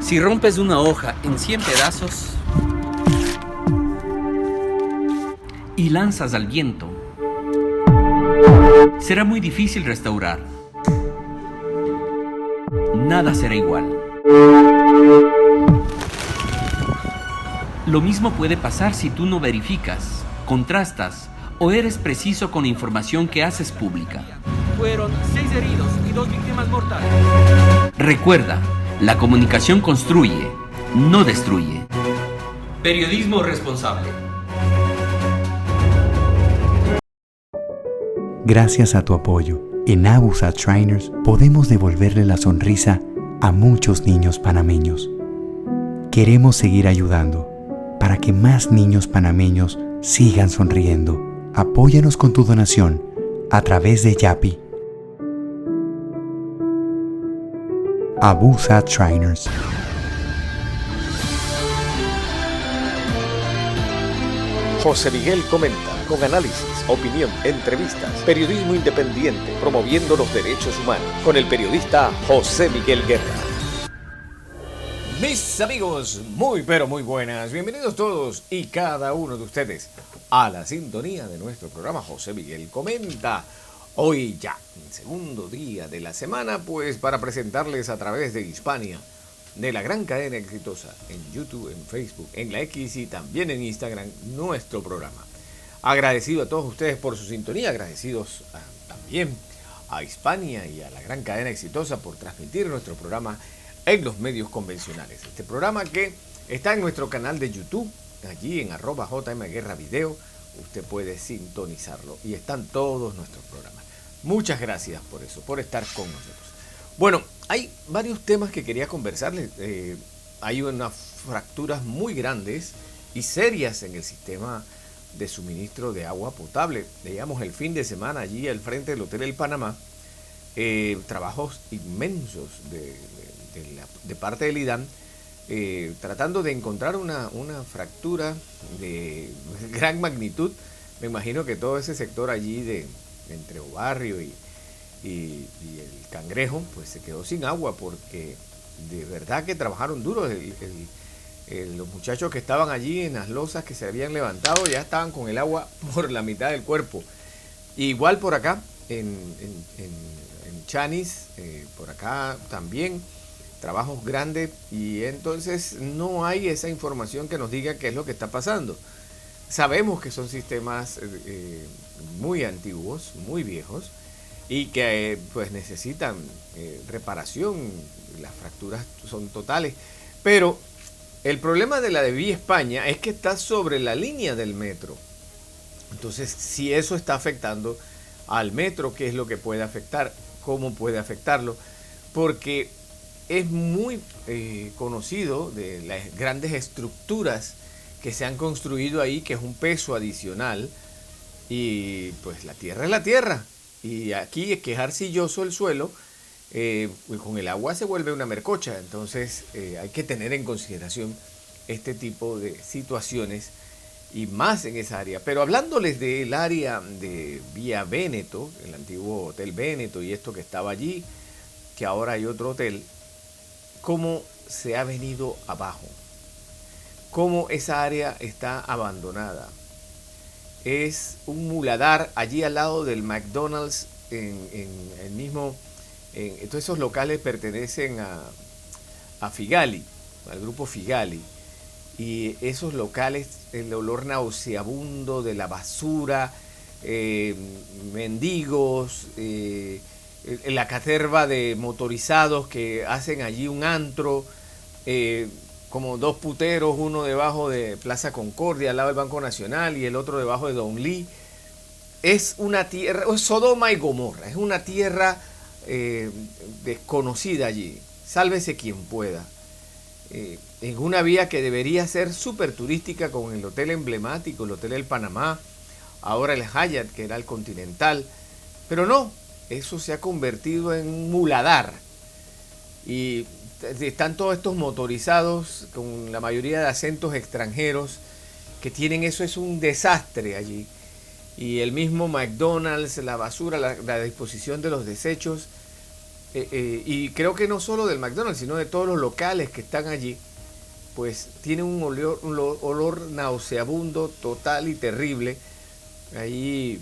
Si rompes una hoja en 100 pedazos y lanzas al viento, será muy difícil restaurar. Nada será igual. Lo mismo puede pasar si tú no verificas, contrastas o eres preciso con la información que haces pública. Fueron 6 heridos y 2 víctimas mortales. Recuerda, la comunicación construye, no destruye. Periodismo responsable. Gracias a tu apoyo, en Abusat Shriners podemos devolverle la sonrisa a muchos niños panameños. Queremos seguir ayudando para que más niños panameños sigan sonriendo. Apóyanos con tu donación a través de Yapi. Abusat Shriners. José Miguel comenta, con análisis, opinión, entrevistas, periodismo independiente, promoviendo los derechos humanos, con el periodista José Miguel Guerra. Mis amigos, muy pero muy buenas, bienvenidos todos y cada uno de ustedes a la sintonía de nuestro programa José Miguel comenta. Hoy ya, el segundo día de la semana, pues para presentarles a través de Hispania, de la gran cadena exitosa, en YouTube, en Facebook, en la X y también en Instagram, nuestro programa. Agradecido a todos ustedes por su sintonía, agradecidos también a Hispania y a la gran cadena exitosa por transmitir nuestro programa en los medios convencionales. Este programa que está en nuestro canal de YouTube, allí en @JMGuerraVideo, usted puede sintonizarlo y están todos nuestros programas. Muchas gracias por eso, por estar con nosotros. Bueno, hay varios temas que quería conversarles. Hay unas fracturas muy grandes y serias en el sistema de suministro de agua potable. Veíamos el fin de semana allí al frente del Hotel El Panamá, trabajos inmensos de parte del IDAN, tratando de encontrar una fractura de gran magnitud. Me imagino que todo ese sector allí entre Obarrio y el Cangrejo, pues se quedó sin agua porque de verdad que trabajaron duro. Los muchachos que estaban allí en las losas que se habían levantado ya estaban con el agua por la mitad del cuerpo. Igual por acá, en Chanis, por acá también, trabajos grandes, y entonces no hay esa información que nos diga qué es lo que está pasando. Sabemos que son sistemas muy antiguos, muy viejos, y que pues necesitan reparación. Las fracturas son totales, pero el problema de la de Vía España es que está sobre la línea del metro. Entonces, si eso está afectando al metro, ¿qué es lo que puede afectar? ¿Cómo puede afectarlo? Porque es muy conocido de las grandes estructuras que se han construido ahí, que es un peso adicional, y pues la tierra es la tierra. Y aquí es que es arcilloso el suelo, con el agua se vuelve una mercocha. Entonces hay que tener en consideración este tipo de situaciones y más en esa área. Pero hablándoles del área de Vía Véneto, el antiguo Hotel Véneto y esto que estaba allí, que ahora hay otro hotel, cómo se ha venido abajo, cómo esa área está abandonada. Es un muladar allí al lado del McDonald's, en el mismo. Todos esos locales pertenecen a Figali, al grupo Figali. Y esos locales, el olor nauseabundo de la basura, mendigos, la caterva de motorizados que hacen allí un antro, como dos puteros, uno debajo de Plaza Concordia, al lado del Banco Nacional, y el otro debajo de Don Lee. Es una tierra, es Sodoma y Gomorra, es una tierra desconocida allí. Sálvese quien pueda. En una vía que debería ser súper turística, con el hotel emblemático, el Hotel El Panamá, ahora el Hyatt, que era el Continental, pero no, eso se ha convertido en un muladar. Y están todos estos motorizados con la mayoría de acentos extranjeros que tienen eso. Es un desastre allí. Y el mismo McDonald's, la basura, la disposición de los desechos, y creo que no solo del McDonald's, sino de todos los locales que están allí, pues tiene un olor nauseabundo, total y terrible. Ahí,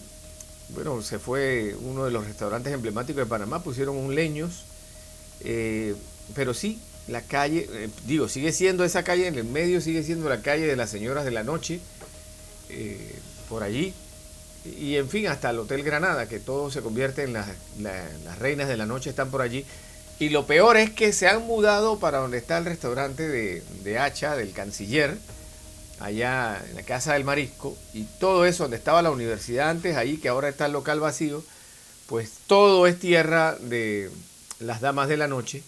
bueno, se fue uno de los restaurantes emblemáticos de Panamá, pusieron un leños, pero sí, la calle, sigue siendo esa calle, en el medio sigue siendo la calle de las señoras de la noche, por allí, y en fin, hasta el Hotel Granada, que todo se convierte en las reinas de la noche, están por allí. Y lo peor es que se han mudado para donde está el restaurante de Hacha, del Canciller, allá en la Casa del Marisco, y todo eso donde estaba la universidad antes, ahí que ahora está el local vacío, pues todo es tierra de las damas de la noche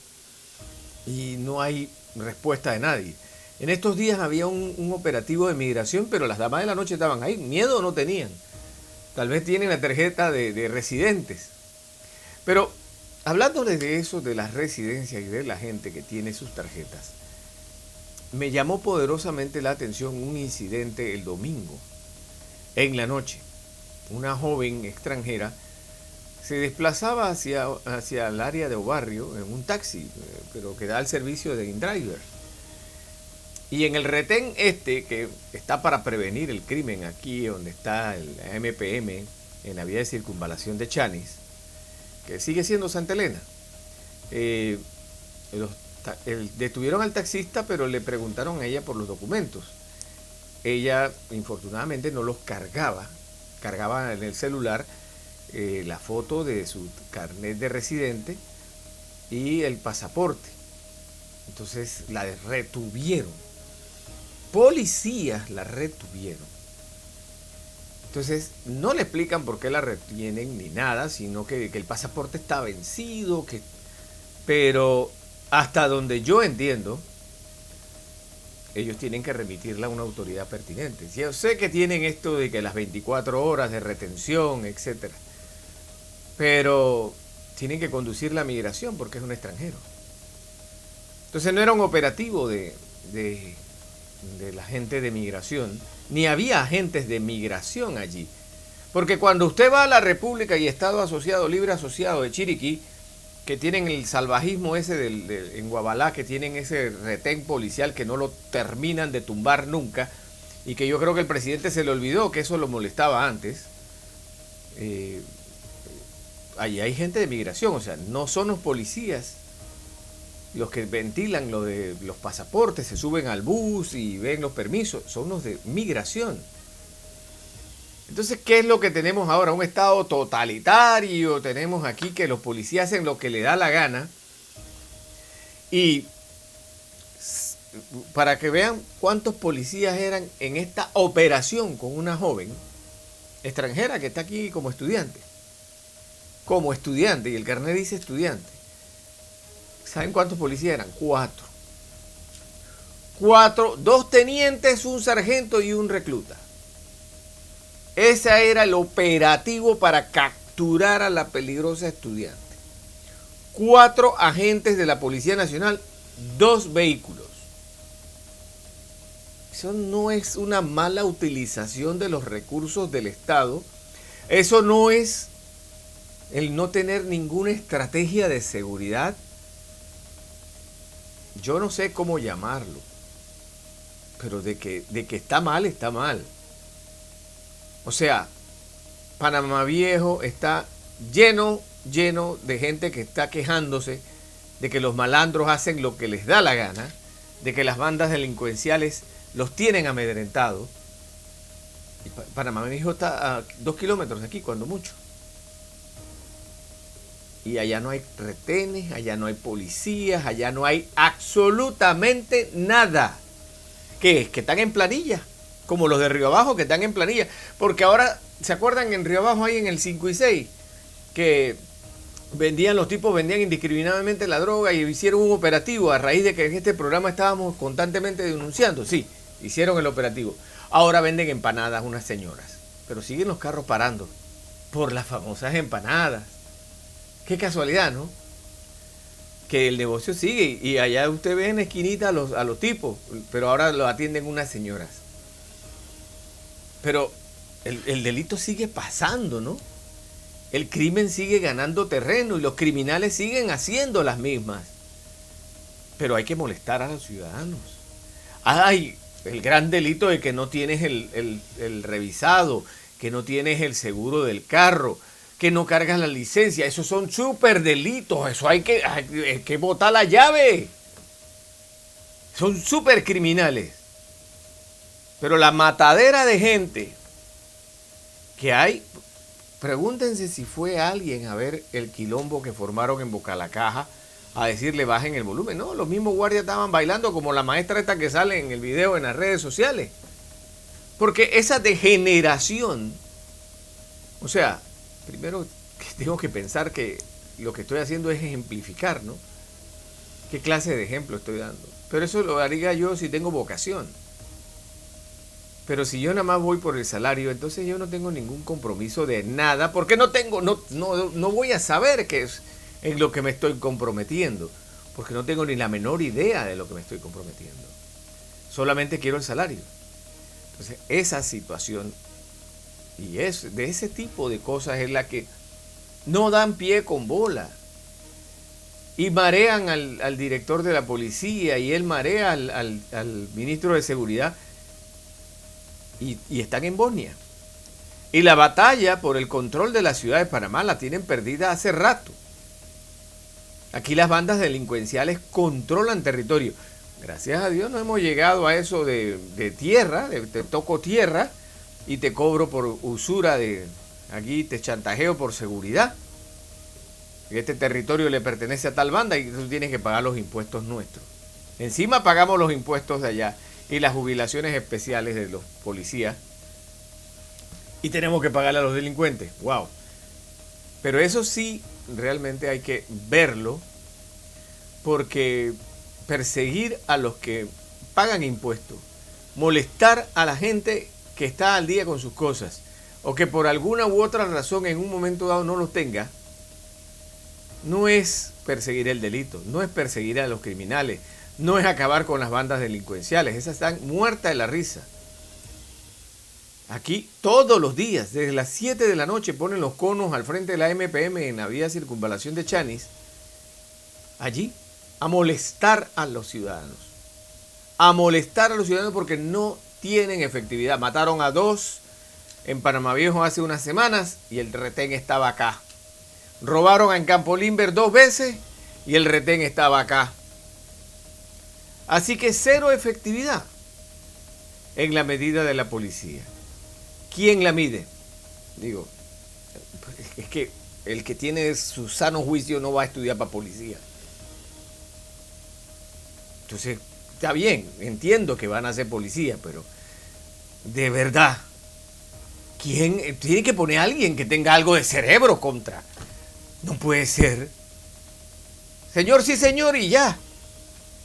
y no hay respuesta de nadie. En estos días había un operativo de migración, pero las damas de la noche estaban ahí, miedo no tenían. Tal vez tienen la tarjeta de residentes. Pero hablándoles de eso, de las residencias y de la gente que tiene sus tarjetas, me llamó poderosamente la atención un incidente el domingo, en la noche. Una joven extranjera se desplazaba hacia el área de barrio en un taxi, pero que da el servicio de InDriver. Y en el retén que está para prevenir el crimen aquí donde está el MPM, en la vía de circunvalación de Chanis, que sigue siendo Santa Elena, detuvieron al taxista, pero le preguntaron a ella por los documentos. Ella, infortunadamente, no los cargaba en el celular la foto de su carnet de residente y el pasaporte. Entonces la retuvieron. Policías la retuvieron. Entonces no le explican por qué la retienen ni nada, sino que el pasaporte está vencido, pero hasta donde yo entiendo, ellos tienen que remitirla a una autoridad pertinente. Yo sé que tienen esto de que las 24 horas de retención, etcétera, pero tienen que conducir la migración porque es un extranjero. Entonces no era un operativo de la gente de migración, ni había agentes de migración allí. Porque cuando usted va a la República y Estado Asociado, Libre Asociado de Chiriquí, que tienen el salvajismo ese en Guabalá, que tienen ese retén policial que no lo terminan de tumbar nunca, y que yo creo que el presidente se le olvidó que eso lo molestaba antes, allí hay gente de migración, o sea, no son los policías los que ventilan lo de los pasaportes, se suben al bus y ven los permisos, son los de migración. Entonces, ¿qué es lo que tenemos ahora? Un estado totalitario, tenemos aquí que los policías hacen lo que le da la gana. Y para que vean cuántos policías eran en esta operación con una joven extranjera que está aquí como estudiante. Como estudiante, y el carnet dice estudiante. ¿Saben cuántos policías eran? 4. 2 tenientes, un sargento y un recluta. Ese era el operativo para capturar a la peligrosa estudiante. 4 agentes de la Policía Nacional, 2 vehículos. Eso no es una mala utilización de los recursos del Estado. Eso no es el no tener ninguna estrategia de seguridad. Yo no sé cómo llamarlo, pero de que está mal, está mal. O sea, Panamá Viejo está lleno de gente que está quejándose de que los malandros hacen lo que les da la gana, de que las bandas delincuenciales los tienen amedrentados. Y Panamá Viejo está a 2 kilómetros de aquí, cuando mucho. Y allá no hay retenes, allá no hay policías, allá no hay absolutamente nada. ¿Qué es? Que están en planilla, como los de Río Abajo que están en planilla. Porque ahora, ¿se acuerdan en Río Abajo ahí en el 5 y 6? Que los tipos vendían indiscriminadamente la droga y hicieron un operativo a raíz de que en este programa estábamos constantemente denunciando. Sí, hicieron el operativo. Ahora venden empanadas unas señoras, pero siguen los carros parando por las famosas empanadas. Qué casualidad, ¿no? Que el negocio sigue y allá usted ve en la esquinita a los tipos, pero ahora lo atienden unas señoras. Pero el delito sigue pasando, ¿no? el crimen sigue ganando terreno y los criminales siguen haciendo las mismas. Pero hay que molestar a los ciudadanos. Hay el gran delito de que no tienes el revisado, que no tienes el seguro del carro, que no cargas la licencia. Esos son súper delitos. Eso hay que botar la llave. Son súper criminales. Pero la matadera de gente que hay, pregúntense si fue alguien a ver el quilombo que formaron en Boca la Caja, a decirle bajen el volumen. No, los mismos guardias estaban bailando como la maestra esta que sale en el video en las redes sociales. Porque esa degeneración, o sea, primero tengo que pensar que lo que estoy haciendo es ejemplificar, ¿no? ¿Qué clase de ejemplo estoy dando? Pero eso lo haría yo si tengo vocación. Pero si yo nada más voy por el salario, entonces yo no tengo ningún compromiso de nada, porque no voy a saber qué es en lo que me estoy comprometiendo, porque no tengo ni la menor idea de lo que me estoy comprometiendo. Solamente quiero el salario. Entonces, esa situación y de ese tipo de cosas es la que no dan pie con bola. Y marean al director de la policía y él marea al ministro de seguridad y están en Bosnia. Y la batalla por el control de la ciudad de Panamá la tienen perdida hace rato. Aquí las bandas delincuenciales controlan territorio. Gracias a Dios no hemos llegado a eso de tierra, te toco tierra y te cobro por usura aquí te chantajeo por seguridad. Este territorio le pertenece a tal banda y tú tienes que pagar los impuestos nuestros. Encima pagamos los impuestos de allá y las jubilaciones especiales de los policías. Y tenemos que pagarle a los delincuentes. ¡Wow! Pero eso sí, realmente hay que verlo, porque perseguir a los que pagan impuestos, molestar a la gente que está al día con sus cosas, o que por alguna u otra razón en un momento dado no los tenga, no es perseguir el delito, no es perseguir a los criminales, no es acabar con las bandas delincuenciales. Esas están muertas de la risa. Aquí todos los días, desde las 7 de la noche, ponen los conos al frente de la MPM en la vía Circunvalación de Chanis, allí, a molestar a los ciudadanos. A molestar a los ciudadanos porque no tienen efectividad. Mataron a 2 en Panamá Viejo hace unas semanas y el retén estaba acá. Robaron en Campo Limber 2 veces y el retén estaba acá. Así que cero efectividad en la medida de la policía. ¿Quién la mide? Digo, es que el que tiene su sano juicio no va a estudiar para policía. Entonces, está bien, entiendo que van a ser policía, pero de verdad, ¿quién tiene que poner a alguien que tenga algo de cerebro contra? No puede ser. Señor, sí, señor, y ya.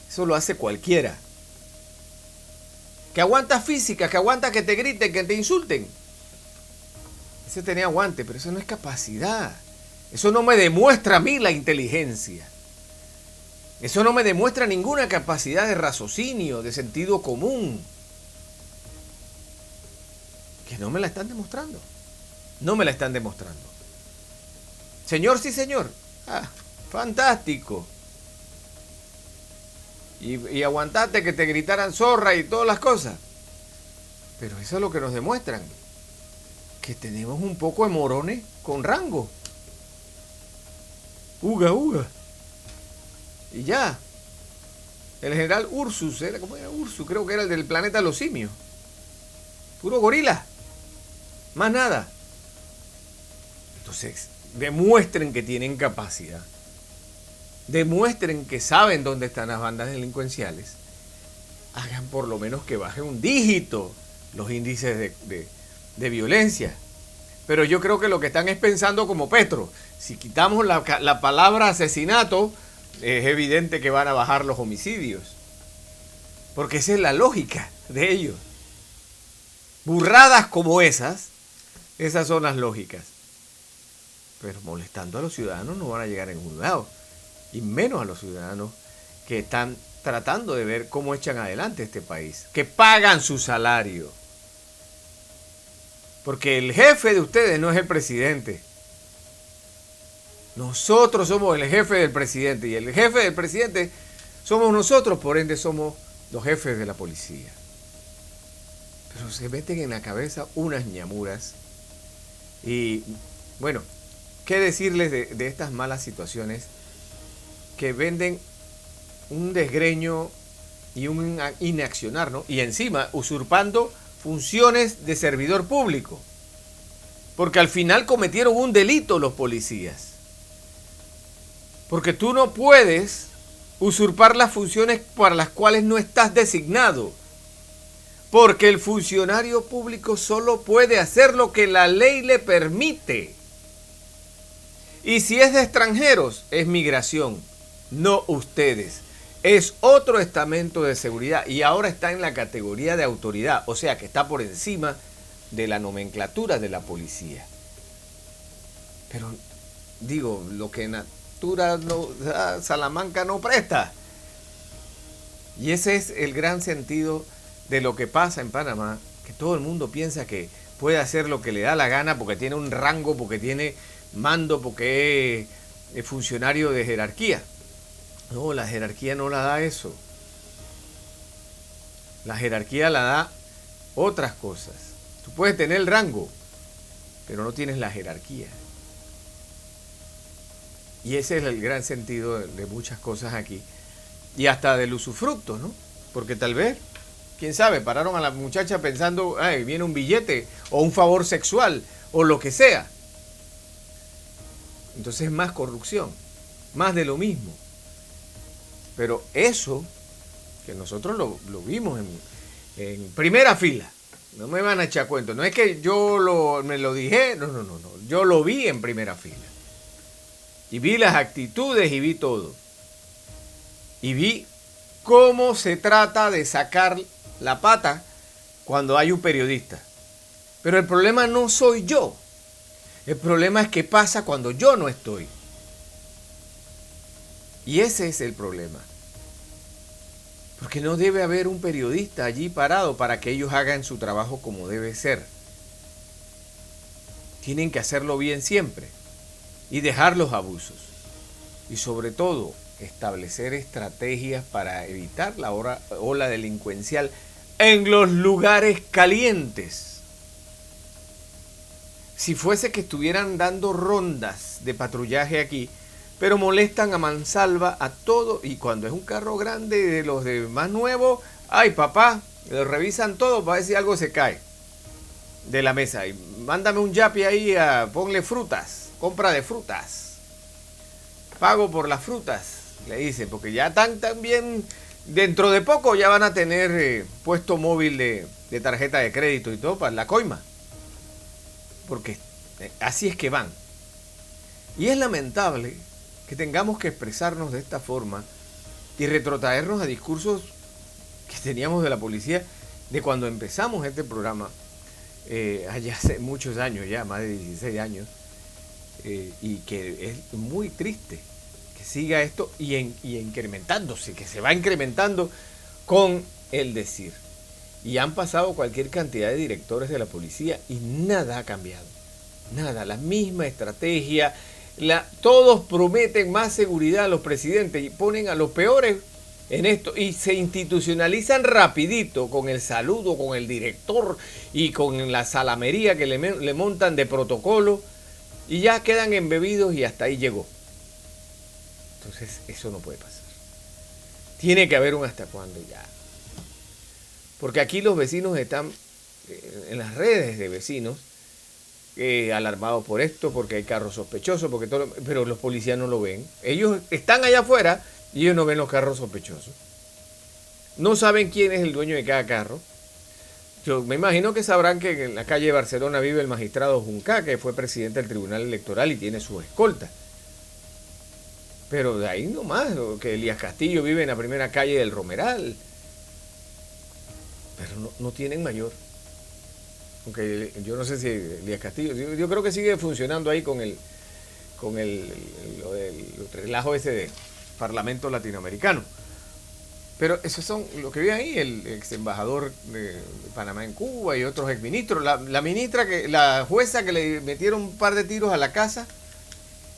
Eso lo hace cualquiera. Que aguanta física, que aguanta que te griten, que te insulten. Ese tenía aguante, pero eso no es capacidad. Eso no me demuestra a mí la inteligencia. Eso no me demuestra ninguna capacidad de raciocinio, de sentido común. Que no me la están demostrando. No me la están demostrando. Señor, sí, señor. Ah, fantástico. Y aguantaste que te gritaran zorra y todas las cosas. Pero eso es lo que nos demuestran. Que tenemos un poco de morones con rango. Uga, uga. Y ya. El general Ursus, ¿cómo era Ursus? Creo que era el del planeta de los simios. Puro gorila. Más nada. Entonces, demuestren que tienen capacidad. Demuestren que saben dónde están las bandas delincuenciales. Hagan por lo menos que baje un dígito los índices de violencia. Pero yo creo que lo que están es pensando como Petro. Si quitamos la palabra asesinato, es evidente que van a bajar los homicidios. Porque esa es la lógica de ellos. Burradas como esas son las lógicas. Pero molestando a los ciudadanos no van a llegar a ningún lado. Y menos a los ciudadanos que están tratando de ver cómo echan adelante este país. Que pagan su salario. Porque el jefe de ustedes no es el presidente. Nosotros somos el jefe del presidente y el jefe del presidente somos nosotros, por ende somos los jefes de la policía. Pero se meten en la cabeza unas ñamuras y bueno, ¿qué decirles de estas malas situaciones que venden un desgreño y un inaccionar, ¿no? Y encima usurpando funciones de servidor público? Porque al final cometieron un delito los policías. Porque tú no puedes usurpar las funciones para las cuales no estás designado. Porque el funcionario público solo puede hacer lo que la ley le permite. Y si es de extranjeros, es migración, no ustedes. Es otro estamento de seguridad y ahora está en la categoría de autoridad, o sea que está por encima de la nomenclatura de la policía. Pero digo, lo que natura no da, Salamanca no presta. Y ese es el gran sentido de lo que pasa en Panamá, que todo el mundo piensa que puede hacer lo que le da la gana porque tiene un rango, porque tiene mando, porque es funcionario de jerarquía. No, la jerarquía no la da eso. La jerarquía la da otras cosas. Tú puedes tener el rango, pero no tienes la jerarquía. Y ese es el gran sentido de muchas cosas aquí. Y hasta del usufructo, ¿no? Porque tal vez, quién sabe, pararon a la muchacha pensando, ay, viene un billete o un favor sexual o lo que sea. Entonces es más corrupción, más de lo mismo. Pero eso, que nosotros lo vimos en primera fila, no me van a echar cuento, no es que yo me lo dije, no, yo lo vi en primera fila. Y vi las actitudes y vi todo. Y vi cómo se trata de sacar la pata cuando hay un periodista. Pero el problema no soy yo. El problema es qué pasa cuando yo no estoy. Y ese es el problema. Porque no debe haber un periodista allí parado para que ellos hagan su trabajo como debe ser. Tienen que hacerlo bien siempre y dejar los abusos. Y sobre todo, establecer estrategias para evitar la ola delincuencial en los lugares calientes. Si fuese que estuvieran dando rondas de patrullaje aquí, pero molestan a mansalva a todo, y cuando es un carro grande de los de más nuevos, ay papá, lo revisan todo para ver si algo se cae de la mesa. Y mándame un yapi ahí, ponle frutas, compra de frutas. Pago por las frutas, le dicen, porque ya están también, dentro de poco ya van a tener puesto móvil de tarjeta de crédito y todo para la coima. Porque así es que van. Y es lamentable que tengamos que expresarnos de esta forma y retrotraernos a discursos que teníamos de la policía de cuando empezamos este programa, allá hace muchos años ya, más de 16 años, y que es muy triste que siga esto y incrementándose, que se va incrementando con el decir. Y han pasado cualquier cantidad de directores de la policía y nada ha cambiado. Nada, la misma estrategia. Todos prometen más seguridad a los presidentes y ponen a los peores en esto. Y se institucionalizan rapidito con el saludo, con el director y con la salamería que le montan de protocolo. Y ya quedan embebidos y hasta ahí llegó. Entonces eso no puede pasar. Tiene que haber un hasta cuándo ya. Porque aquí los vecinos están en las redes de vecinos alarmados por esto, porque hay carros sospechosos, porque todo, pero los policías no lo ven. Ellos están allá afuera y ellos no ven los carros sospechosos. No saben quién es el dueño de cada carro. Yo me imagino que sabrán que en la calle de Barcelona vive el magistrado Junca, que fue presidente del Tribunal Electoral y tiene su escolta. Pero de ahí nomás, que Elías Castillo vive en la primera calle del Romeral. Pero no tienen mayor. Aunque yo no sé si Elías Castillo, yo creo que sigue funcionando ahí con el relajo ese de Parlamento Latinoamericano. Pero esos son lo que vi ahí, el ex embajador de Panamá en Cuba y otros exministros. La jueza que le metieron un par de tiros a la casa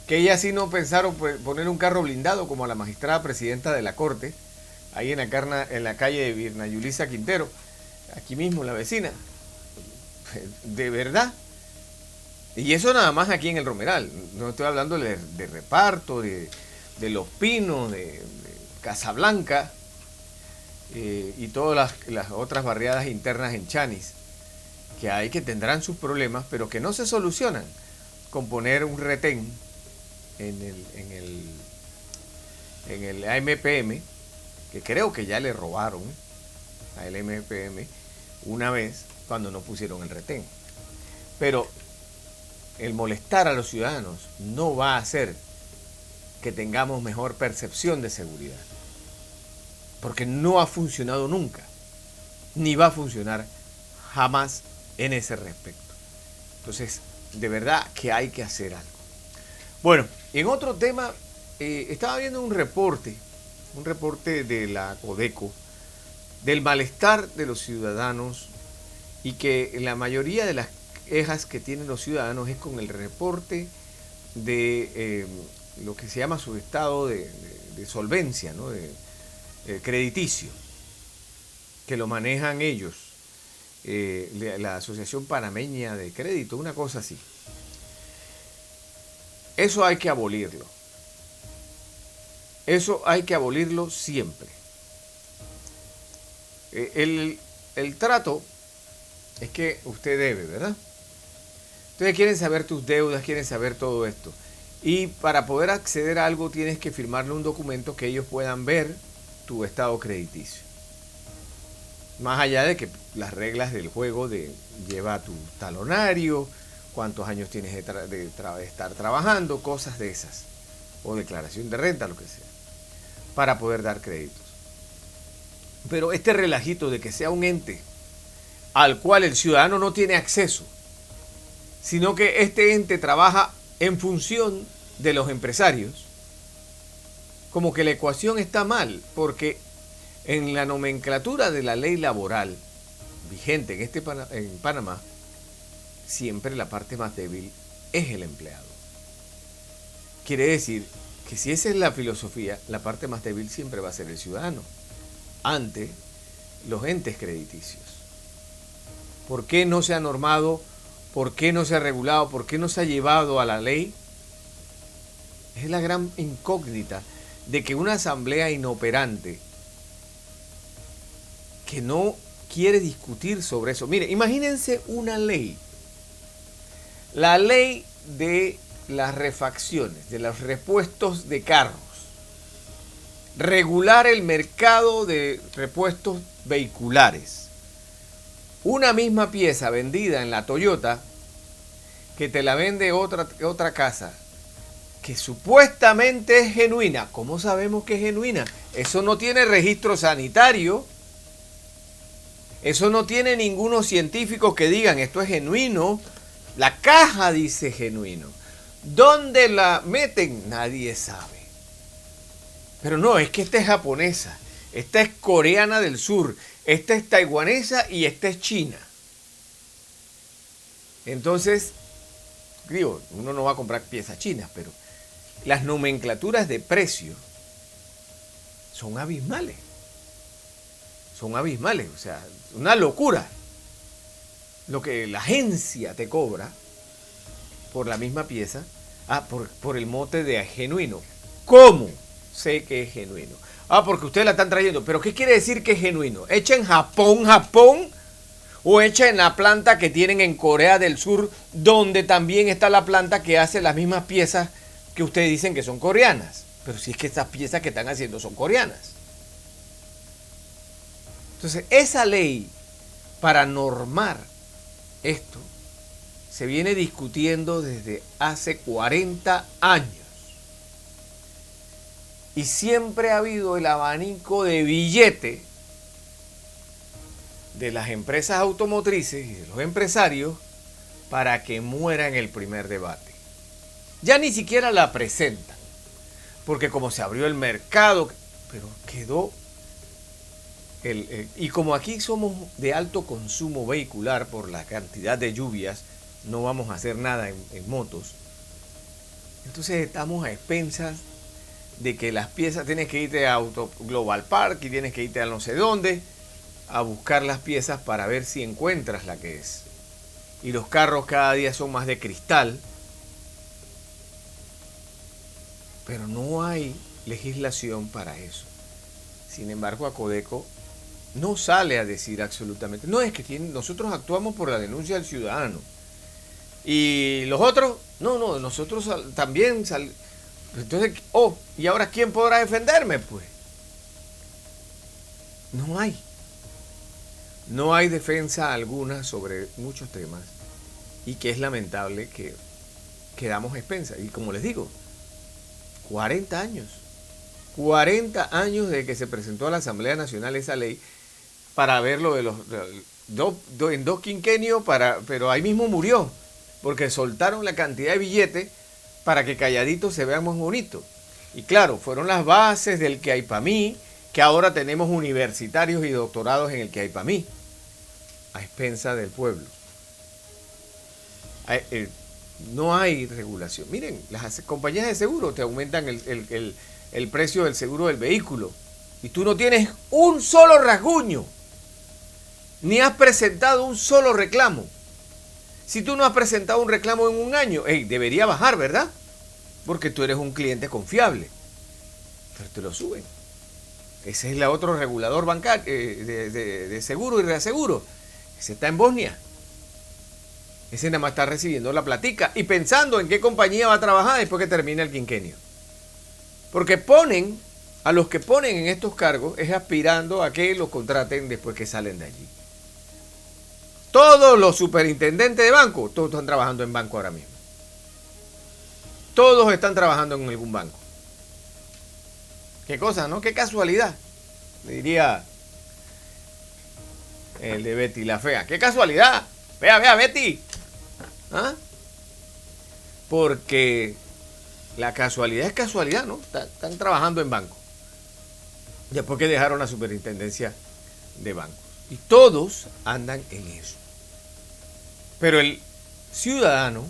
que ellas sí no pensaron poner un carro blindado como a la magistrada presidenta de la Corte, ahí en la calle de Virna Yulisa Quintero, aquí mismo, la vecina. De verdad. Y eso nada más aquí en el Romeral. No estoy hablando de Reparto, de Los Pinos, de Casablanca y todas las otras barriadas internas en Chanis, que hay, que tendrán sus problemas, pero que no se solucionan con poner un retén en el AMPM, que creo que ya le robaron al AMPM una vez cuando no pusieron el retén. Pero el molestar a los ciudadanos no va a hacer que tengamos mejor percepción de seguridad, porque no ha funcionado nunca, ni va a funcionar jamás en ese respecto. Entonces, de verdad que hay que hacer algo. Bueno, en otro tema, estaba viendo un reporte de la Codeco, del malestar de los ciudadanos, y que la mayoría de las quejas que tienen los ciudadanos es con el reporte de lo que se llama su estado de solvencia, ¿no? Crediticio, que lo manejan ellos, la Asociación Panameña de Crédito, una cosa así. Eso hay que abolirlo. Eso hay que abolirlo siempre. El trato es que usted debe, ¿verdad? Ustedes quieren saber tus deudas, quieren saber todo esto. Y para poder acceder a algo tienes que firmarle un documento que ellos puedan ver tu estado crediticio. Más allá de que las reglas del juego lleva tu talonario, cuántos años tienes de estar trabajando, cosas de esas. O declaración de renta, lo que sea. Para poder dar créditos. Pero este relajito de que sea un ente al cual el ciudadano no tiene acceso, sino que este ente trabaja en función de los empresarios, como que la ecuación está mal, porque en la nomenclatura de la ley laboral vigente en Panamá, siempre la parte más débil es el empleado. Quiere decir que si esa es la filosofía, la parte más débil siempre va a ser el ciudadano, ante los entes crediticios. ¿Por qué no se ha normado? ¿Por qué no se ha regulado? ¿Por qué no se ha llevado a la ley? Es la gran incógnita de que una asamblea inoperante que no quiere discutir sobre eso. Mire, imagínense una ley. La ley de las refacciones, de los repuestos de carros. Regular el mercado de repuestos vehiculares. Una misma pieza vendida en la Toyota, que te la vende otra casa, que supuestamente es genuina. ¿Cómo sabemos que es genuina? Eso no tiene registro sanitario. Eso no tiene ninguno científico que digan esto es genuino. La caja dice genuino. ¿Dónde la meten? Nadie sabe. Pero no, es que esta es japonesa, esta es coreana del sur, esta es taiwanesa y esta es china. Entonces, digo, uno no va a comprar piezas chinas, pero las nomenclaturas de precio son abismales. Son abismales, o sea, una locura. Lo que la agencia te cobra por la misma pieza, por el mote de genuino. ¿Cómo sé que es genuino? Porque ustedes la están trayendo. ¿Pero qué quiere decir que es genuino? ¿Hecha en Japón, o hecha en la planta que tienen en Corea del Sur, donde también está la planta que hace las mismas piezas que ustedes dicen que son coreanas? Pero si es que estas piezas que están haciendo son coreanas. Entonces, esa ley, para normar esto, se viene discutiendo desde hace 40 años. Y siempre ha habido el abanico de billete de las empresas automotrices y de los empresarios para que muera en el primer debate. Ya ni siquiera la presentan, porque como se abrió el mercado, pero quedó y como aquí somos de alto consumo vehicular por la cantidad de lluvias, no vamos a hacer nada en motos. Entonces estamos a expensas de que las piezas, tienes que irte a Auto Global Park y tienes que irte a no sé dónde a buscar las piezas para ver si encuentras la que es. Y los carros cada día son más de cristal. Pero no hay legislación para eso. Sin embargo, Acodeco no sale a decir absolutamente. No, es que nosotros actuamos por la denuncia del ciudadano. Y los otros, no, nosotros también entonces, ¿y ahora quién podrá defenderme? Pues no hay. No hay defensa alguna sobre muchos temas y que es lamentable que quedamos a expensas. Y como les digo, 40 años. 40 años de que se presentó a la Asamblea Nacional esa ley para verlo en dos quinquenios, pero ahí mismo murió, porque soltaron la cantidad de billetes para que calladitos se vean más bonitos. Y claro, fueron las bases del que hay para mí, que ahora tenemos universitarios y doctorados en el que hay para mí, a expensa del pueblo. No hay regulación. Miren, las compañías de seguro te aumentan el precio del seguro del vehículo y tú no tienes un solo rasguño, ni has presentado un solo reclamo. Si tú no has presentado un reclamo en un año, debería bajar, ¿verdad? Porque tú eres un cliente confiable. Pero te lo suben. Ese es el otro regulador bancario de seguro y reaseguro. Ese está en Bosnia. Ese nada más está recibiendo la platica y pensando en qué compañía va a trabajar después que termine el quinquenio. Porque a los que ponen en estos cargos es aspirando a que los contraten después que salen de allí. Todos los superintendentes de banco, todos están trabajando en banco ahora mismo. Todos están trabajando en algún banco. Qué cosa, ¿no? Qué casualidad. Diría el de Betty la Fea. ¡Qué casualidad! Vea, Betty. ¿Ah? Porque la casualidad es casualidad, ¿no? Están trabajando en banco. Después que dejaron la superintendencia de banco. Y todos andan en eso. Pero el ciudadano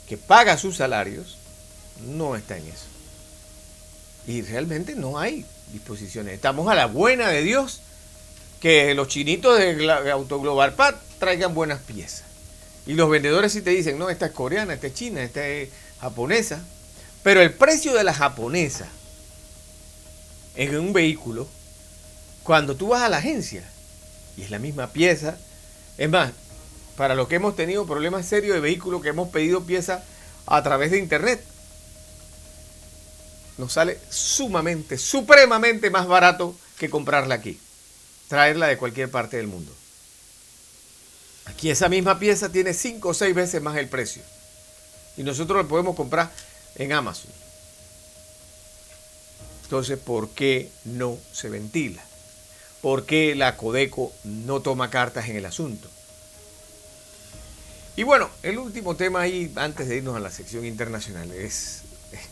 que paga sus salarios no está en eso. Y realmente no hay disposiciones. Estamos a la buena de Dios que los chinitos de Auto Global Park traigan buenas piezas. Y los vendedores sí te dicen, no, esta es coreana, esta es china, esta es japonesa. Pero el precio de la japonesa en un vehículo, cuando tú vas a la agencia, y es la misma pieza, es más, para los que hemos tenido problemas serios de vehículos, que hemos pedido piezas a través de internet, nos sale supremamente más barato que comprarla aquí, traerla de cualquier parte del mundo. Aquí esa misma pieza tiene 5 o 6 veces más el precio. Y nosotros la podemos comprar en Amazon. Entonces, ¿por qué no se ventila? ¿Por qué la Acodeco no toma cartas en el asunto? Y bueno, el último tema ahí, antes de irnos a la sección internacional, es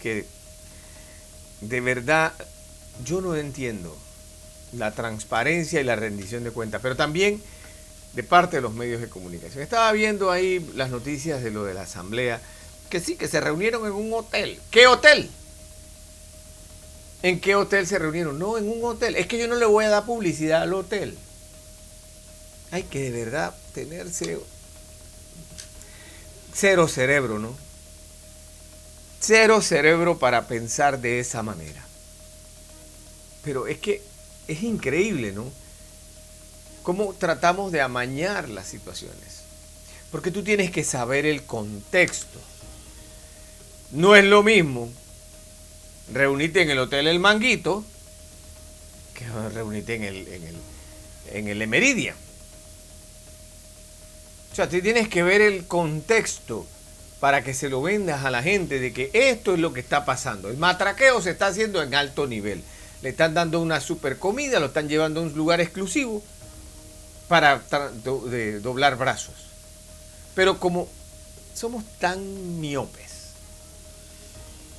que de verdad yo no entiendo la transparencia y la rendición de cuentas, pero también de parte de los medios de comunicación. Estaba viendo ahí las noticias de lo de la asamblea, que sí, que se reunieron en un hotel. ¿Qué hotel? ¿En qué hotel se reunieron? No, en un hotel. Es que yo no le voy a dar publicidad al hotel. Hay que de verdad tenerse cero cerebro, ¿no? Cero cerebro para pensar de esa manera. Pero es que es increíble, ¿no? Cómo tratamos de amañar las situaciones. Porque tú tienes que saber el contexto. No es lo mismo reunirte en el Hotel El Manguito que reunirte en el Meridian. O sea, tú tienes que ver el contexto para que se lo vendas a la gente de que esto es lo que está pasando. El matraqueo se está haciendo en alto nivel. Le están dando una super comida, lo están llevando a un lugar exclusivo para doblar brazos. Pero como somos tan miopes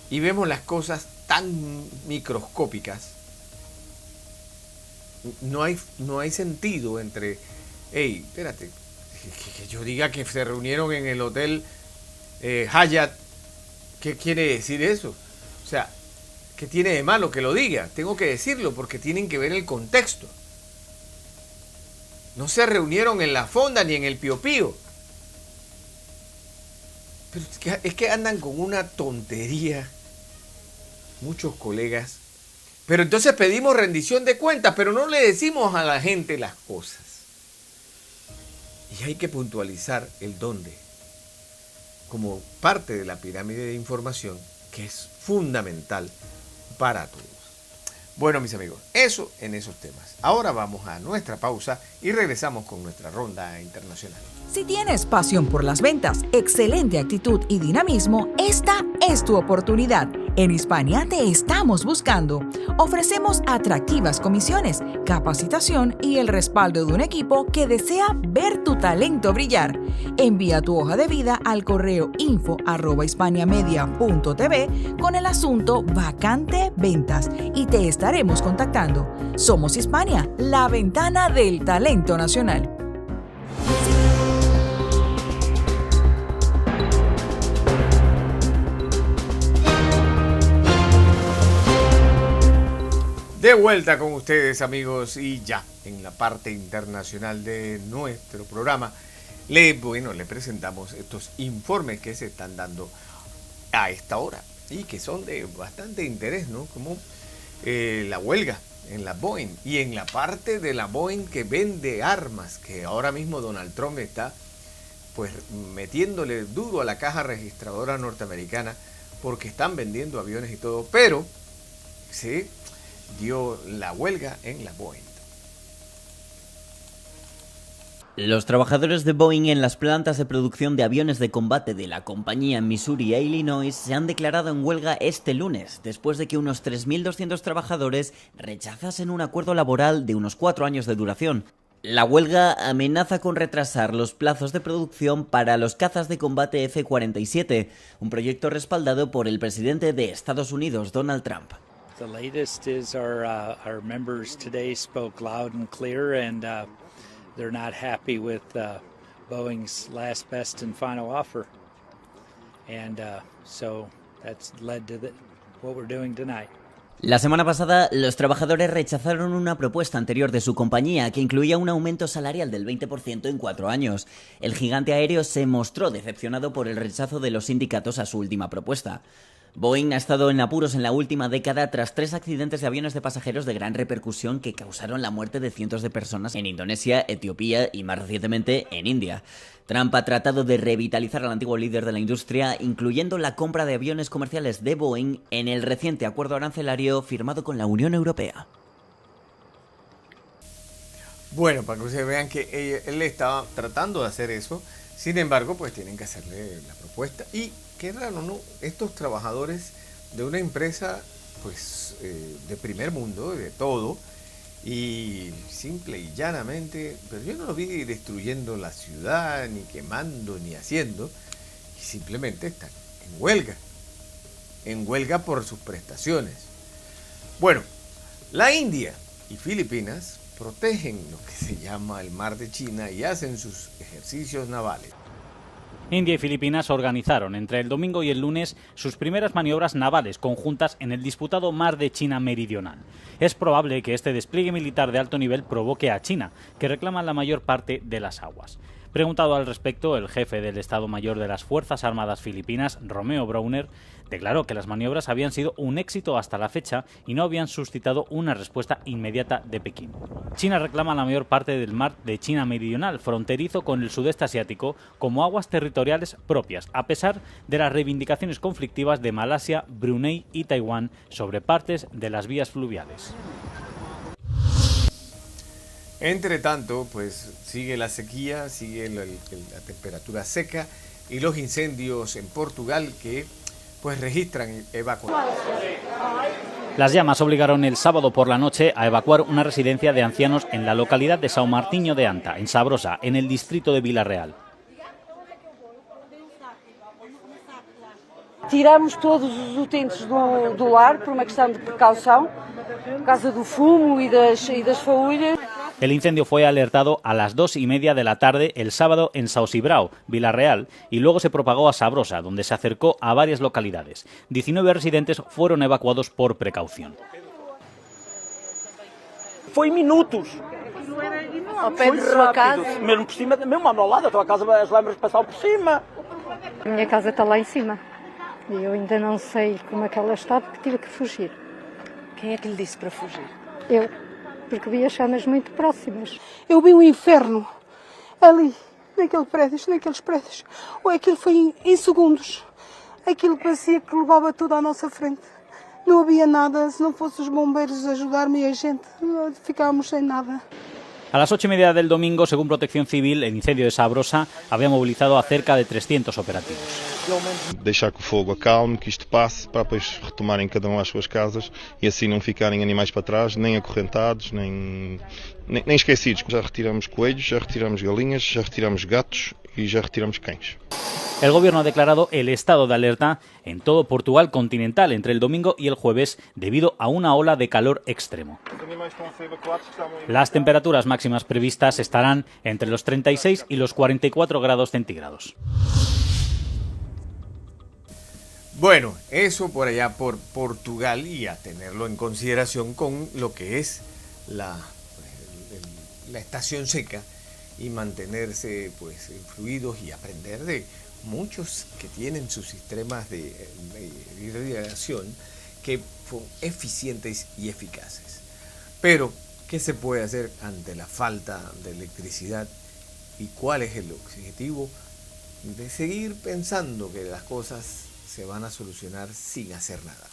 y vemos las cosas tan microscópicas, no hay sentido entre, hey, espérate, que yo diga que se reunieron en el hotel Hyatt ¿Qué quiere decir eso? O sea, ¿qué tiene de malo que lo diga? Tengo que decirlo porque tienen que ver el contexto. No se reunieron en la fonda ni en el Pío Pío. Pero es que andan con una tontería muchos colegas. Pero entonces pedimos rendición de cuentas, pero no le decimos a la gente las cosas. Y hay que puntualizar el dónde como parte de la pirámide de información que es fundamental para todos. Bueno, mis amigos, eso en esos temas. Ahora vamos a nuestra pausa y regresamos con nuestra ronda internacional. Si tienes pasión por las ventas, excelente actitud y dinamismo, esta es tu oportunidad. En Hispania te estamos buscando. Ofrecemos atractivas comisiones, capacitación y el respaldo de un equipo que desea ver tu talento brillar. Envía tu hoja de vida al correo info@hispaniamedia.tv con el asunto vacante ventas y te estaremos contactando. Somos Hispania, la ventana del talento nacional. De vuelta con ustedes, amigos, y ya en la parte internacional de nuestro programa le presentamos estos informes que se están dando a esta hora y que son de bastante interés, ¿no? Como la huelga en la Boeing y en la parte de la Boeing que vende armas, que ahora mismo Donald Trump está pues metiéndole duro a la caja registradora norteamericana porque están vendiendo aviones y todo, pero sí dio la huelga en la Boeing. Los trabajadores de Boeing en las plantas de producción de aviones de combate de la compañía en Missouri e Illinois se han declarado en huelga este lunes, después de que unos 3.200 trabajadores rechazasen un acuerdo laboral de unos 4 años de duración. La huelga amenaza con retrasar los plazos de producción para los cazas de combate F-47, un proyecto respaldado por el presidente de Estados Unidos, Donald Trump. The latest is our members today spoke loud and clear, and they're not happy with Boeing's last, best, and final offer, and so that's led to what we're doing tonight. La semana pasada, los trabajadores rechazaron una propuesta anterior de su compañía que incluía un aumento salarial del 20% en 4 años. El gigante aéreo se mostró decepcionado por el rechazo de los sindicatos a su última propuesta. Boeing ha estado en apuros en la última década tras 3 accidentes de aviones de pasajeros de gran repercusión que causaron la muerte de cientos de personas en Indonesia, Etiopía y más recientemente en India. Trump ha tratado de revitalizar al antiguo líder de la industria, incluyendo la compra de aviones comerciales de Boeing en el reciente acuerdo arancelario firmado con la Unión Europea. Bueno, para que ustedes vean que él estaba tratando de hacer eso, sin embargo, pues tienen que hacerle la propuesta. Y qué raro, ¿no? Estos trabajadores de una empresa, pues, de primer mundo, de todo, y simple y llanamente, pero yo no los vi destruyendo la ciudad, ni quemando, ni haciendo, y simplemente están en huelga por sus prestaciones. Bueno, la India y Filipinas protegen lo que se llama el Mar de China y hacen sus ejercicios navales. India y Filipinas organizaron entre el domingo y el lunes sus primeras maniobras navales conjuntas en el disputado Mar de China Meridional. Es probable que este despliegue militar de alto nivel provoque a China, que reclama la mayor parte de las aguas. Preguntado al respecto, el jefe del Estado Mayor de las Fuerzas Armadas Filipinas, Romeo Browner, declaró que las maniobras habían sido un éxito hasta la fecha y no habían suscitado una respuesta inmediata de Pekín. China reclama la mayor parte del Mar de China Meridional, fronterizo con el sudeste asiático, como aguas territoriales propias, a pesar de las reivindicaciones conflictivas de Malasia, Brunei y Taiwán sobre partes de las vías fluviales. Entre tanto, pues sigue la sequía, sigue la temperatura seca y los incendios en Portugal que pues registran evacuaciones. Las llamas obligaron el sábado por la noche a evacuar una residencia de ancianos en la localidad de São Martinho de Anta, en Sabrosa, en el distrito de Vila Real. Tiramos todos os utentes do lar por uma questão de precaução, por causa do fumo e das faúlhas. El incendio fue alertado a las 2:30 de la tarde el sábado en São Cibrao, Vila-real, y luego se propagó a Sabrosa, donde se acercó a varias localidades. 19 residentes fueron evacuados por precaución. Foi minutos. Ao pé da sua casa. Mesmo por cima, mesmo ao meu lado, a tua casa, as lâmpadas passaram por cima. A minha casa está lá em cima. E eu ainda não sei como é que ela está, porque tive que fugir. Quem é que lhe disse para fugir? Eu, porque vi as chamas muito próximas. Eu vi um inferno ali, naqueles prédios. Ou aquilo foi em segundos. Aquilo parecia que levava tudo à nossa frente. Não havia nada, se não fossem os bombeiros ajudarme e a gente, ficávamos sem nada. A las 8:30 del domingo, según Protección Civil, el incendio de Sabrosa había movilizado a cerca de 300 operativos. Deixar que o fogo acalme, que isto passe, para depois retomarem cada um às suas casas e assim não ficarem animais para trás, nem acorrentados, nem esquecidos. Já retiramos coelhos, já retiramos galinhas, já retiramos gatos y ya retiramos cães. El gobierno ha declarado el estado de alerta en todo Portugal continental entre el domingo y el jueves debido a una ola de calor extremo. Las temperaturas máximas previstas estarán entre los 36 y los 44 grados centígrados. Bueno, eso por allá por Portugal, y a tenerlo en consideración con lo que es la estación seca y mantenerse pues fluidos y aprender de muchos que tienen sus sistemas de irrigación que son eficientes y eficaces. Pero, ¿qué se puede hacer ante la falta de electricidad? ¿Y cuál es el objetivo? De seguir pensando que las cosas se van a solucionar sin hacer nada.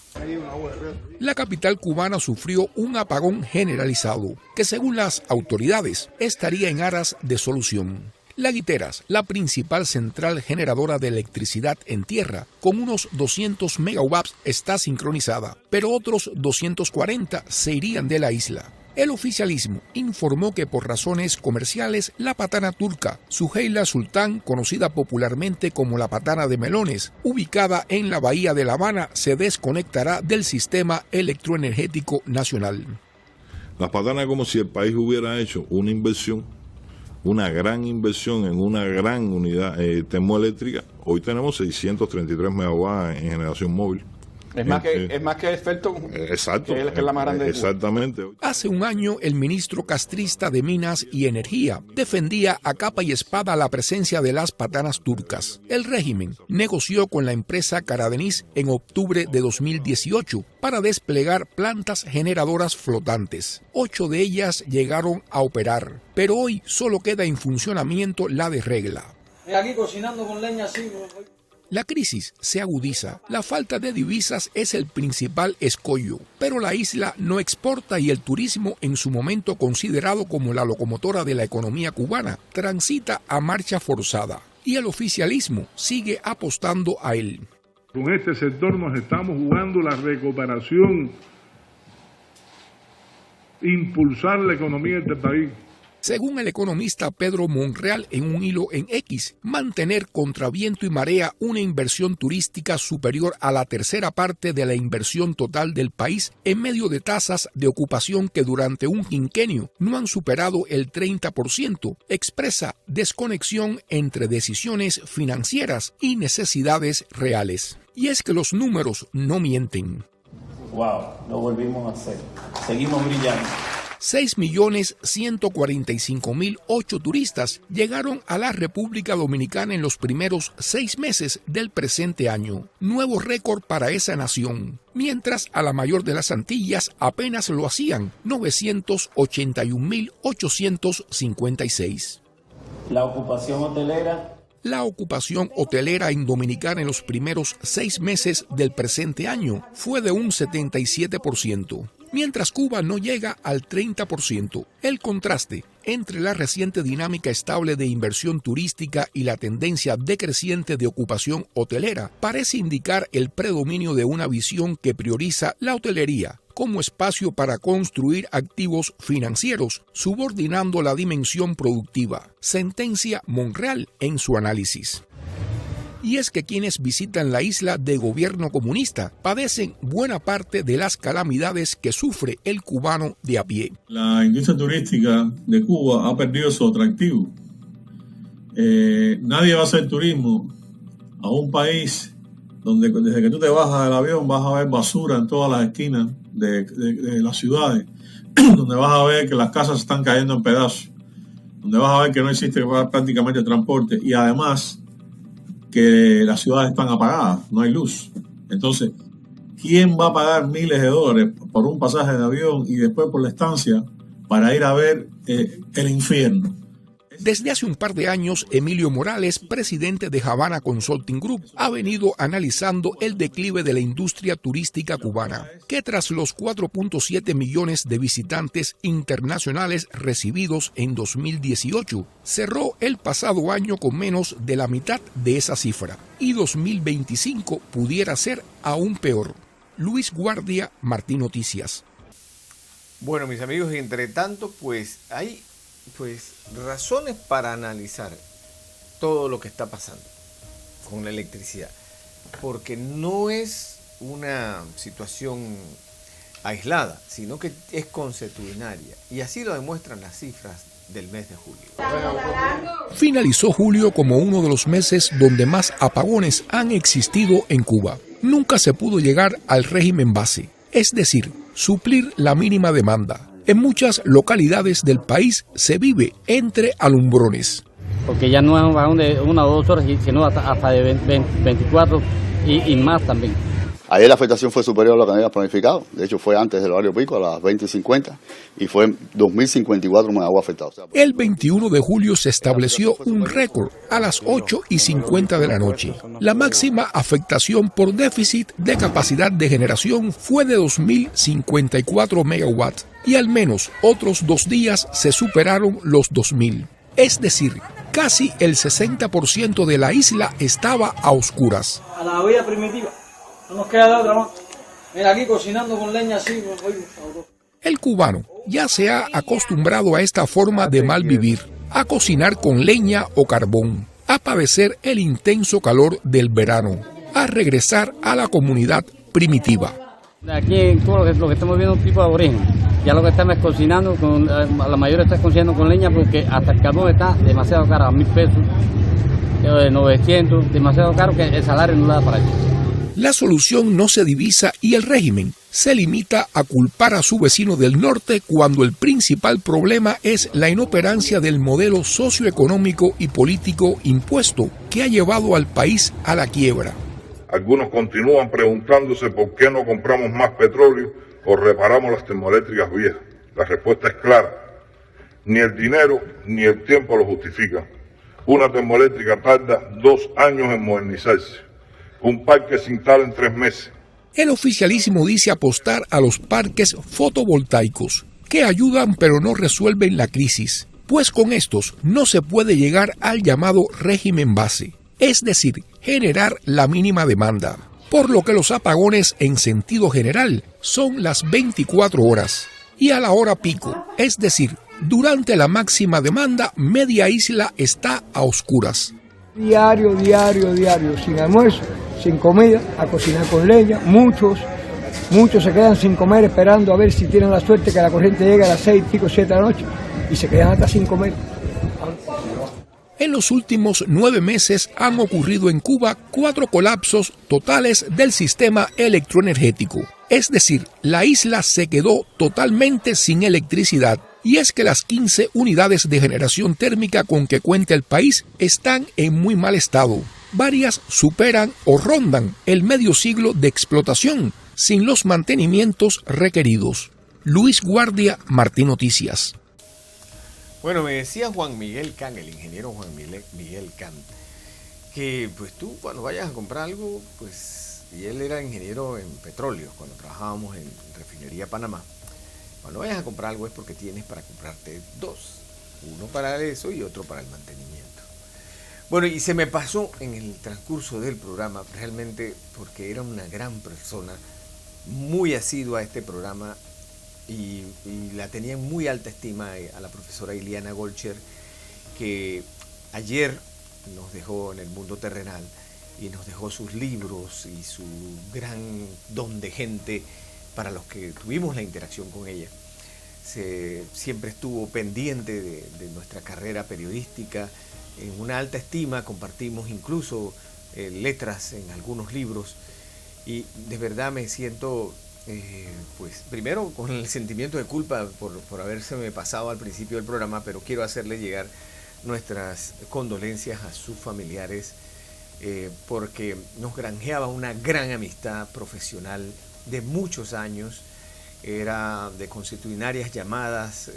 La capital cubana sufrió un apagón generalizado que, según las autoridades, estaría en aras de solución. Laguiteras, la principal central generadora de electricidad en tierra, con unos 200 megawatts, está sincronizada, pero otros 240 se irían de la isla. El oficialismo informó que por razones comerciales la patana turca, Suheila Sultán, conocida popularmente como la patana de melones, ubicada en la bahía de La Habana, se desconectará del sistema electroenergético nacional. La patana es como si el país hubiera hecho una inversión, una gran inversión en una gran unidad termoeléctrica. Hoy tenemos 633 megawatts en generación móvil. Es más que el Felton, exacto, que es la más grande. Exactamente. Hace un año, el ministro castrista de Minas y Energía defendía a capa y espada la presencia de las patanas turcas. El régimen negoció con la empresa Karadeniz en octubre de 2018 para desplegar plantas generadoras flotantes. 8 de ellas llegaron a operar, pero hoy solo queda en funcionamiento la de regla. Aquí cocinando con leña así. La crisis se agudiza, la falta de divisas es el principal escollo, pero la isla no exporta y el turismo, en su momento considerado como la locomotora de la economía cubana, transita a marcha forzada y el oficialismo sigue apostando a él. Con este sector nos estamos jugando la recuperación, impulsar la economía de este país. Según el economista Pedro Monreal en un hilo en X, mantener contra viento y marea una inversión turística superior a la tercera parte de la inversión total del país en medio de tasas de ocupación que durante un quinquenio no han superado el 30%, expresa desconexión entre decisiones financieras y necesidades reales. Y es que los números no mienten. ¡Wow! Lo volvimos a hacer. Seguimos brillando. 6.145.008 turistas llegaron a la República Dominicana en los primeros 6 meses del presente año, nuevo récord para esa nación, mientras a la mayor de las Antillas apenas lo hacían 981.856. La ocupación hotelera. La ocupación hotelera en Dominicana en los primeros 6 meses del presente año fue de un 77%. Mientras Cuba no llega al 30%. El contraste entre la reciente dinámica estable de inversión turística y la tendencia decreciente de ocupación hotelera parece indicar el predominio de una visión que prioriza la hotelería como espacio para construir activos financieros, subordinando la dimensión productiva, sentencia Monreal en su análisis. Y es que quienes visitan la isla de gobierno comunista padecen buena parte de las calamidades que sufre el cubano de a pie. La industria turística de Cuba ha perdido su atractivo. Nadie va a hacer turismo a un país donde desde que tú te bajas del avión vas a ver basura en todas las esquinas de las ciudades, donde vas a ver que las casas están cayendo en pedazos, donde vas a ver que no existe prácticamente transporte y además que las ciudades están apagadas, no hay luz. Entonces, ¿quién va a pagar miles de dólares por un pasaje de avión y después por la estancia para ir a ver el infierno? Desde hace un par de años, Emilio Morales, presidente de Havana Consulting Group, ha venido analizando el declive de la industria turística cubana, que tras los 4.7 millones de visitantes internacionales recibidos en 2018, cerró el pasado año con menos de la mitad de esa cifra, y 2025 pudiera ser aún peor. Luis Guardia, Martín Noticias. Bueno, mis amigos, entre tanto, pues hay razones para analizar todo lo que está pasando con la electricidad, porque no es una situación aislada, sino que es consuetudinaria, y así lo demuestran las cifras del mes de julio. Finalizó julio como uno de los meses donde más apagones han existido en Cuba. Nunca se pudo llegar al régimen base, es decir, suplir la mínima demanda. En muchas localidades del país se vive entre alumbrones. Porque ya no es un bajón de 1 o 2 horas, sino hasta de 24 y más también. Ayer la afectación fue superior a lo que había planificado. De hecho, fue antes del horario pico, a las 20:50, y fue 2.054 megawatts afectados. El 21 de julio se estableció un récord a las 8:50 de la noche. La máxima afectación por déficit de capacidad de generación fue de 2.054 megawatts, y al menos otros 2 días se superaron los 2.000. Es decir, casi el 60% de la isla estaba a oscuras. A la vida primitiva. No nos queda de otra más. Mira, aquí cocinando con leña así. El cubano ya se ha acostumbrado a esta forma de mal vivir, a cocinar con leña o carbón, a padecer el intenso calor del verano, a regresar a la comunidad primitiva. Aquí en Cuba lo que estamos viendo es un tipo de aborigen. Ya lo que estamos es cocinando, la mayoría está cocinando con leña porque hasta el carbón está demasiado caro, a 1.000 pesos, 900, demasiado caro que el salario no da para eso. La solución no se divisa y el régimen se limita a culpar a su vecino del norte cuando el principal problema es la inoperancia del modelo socioeconómico y político impuesto que ha llevado al país a la quiebra. Algunos continúan preguntándose por qué no compramos más petróleo o reparamos las termoeléctricas viejas. La respuesta es clara. Ni el dinero ni el tiempo lo justifican. Una termoeléctrica tarda 2 años en modernizarse. Un parque se instala en 3 meses. El oficialismo dice apostar a los parques fotovoltaicos, que ayudan pero no resuelven la crisis, pues con estos no se puede llegar al llamado régimen base, es decir, generar la mínima demanda, por lo que los apagones en sentido general son las 24 horas, y a la hora pico, es decir, durante la máxima demanda, media isla está a oscuras. Diario, sin almuerzo, sin comida, a cocinar con leña. Muchos se quedan sin comer esperando a ver si tienen la suerte que la corriente llegue a las 6, 7 de la noche y se quedan hasta sin comer. En los últimos 9 meses han ocurrido en Cuba 4 colapsos totales del sistema electroenergético. Es decir, la isla se quedó totalmente sin electricidad. Y es que las 15 unidades de generación térmica con que cuenta el país están en muy mal estado. Varias superan o rondan el medio siglo de explotación, sin los mantenimientos requeridos. Luis Guardia, Martín Noticias. Bueno, me decía Juan Miguel Can, el ingeniero Juan Miguel Can, que pues tú cuando vayas a comprar algo, pues, y él era ingeniero en petróleo, cuando trabajábamos en Refinería Panamá, cuando vayas a comprar algo es porque tienes para comprarte 2, uno para eso y otro para el mantenimiento. Bueno, y se me pasó en el transcurso del programa, realmente porque era una gran persona, muy asidua a este programa, y la tenía en muy alta estima a la profesora Iliana Golcher, que ayer nos dejó en el mundo terrenal, y nos dejó sus libros y su gran don de gente para los que tuvimos la interacción con ella. Siempre estuvo pendiente de nuestra carrera periodística, en una alta estima, compartimos incluso letras en algunos libros, y de verdad me siento, pues primero con el sentimiento de culpa por habérseme pasado al principio del programa, pero quiero hacerle llegar nuestras condolencias a sus familiares, porque nos granjeaba una gran amistad profesional de muchos años. Era de consuetudinarias llamadas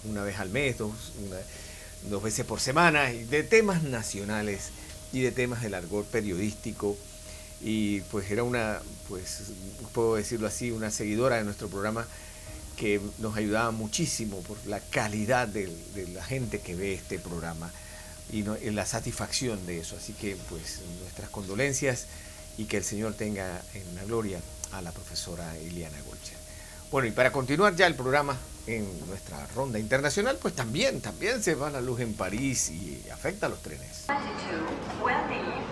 una vez al mes, dos veces por semana, y de temas nacionales y de temas de largor periodístico. Y pues era pues puedo decirlo así, una seguidora de nuestro programa que nos ayudaba muchísimo por la calidad de la gente que ve este programa y la satisfacción de eso. Así que pues nuestras condolencias, y que el Señor tenga en la gloria a la profesora Iliana Golcher. Bueno, y para continuar ya el programa en nuestra ronda internacional, pues también se va la luz en París y afecta a los trenes.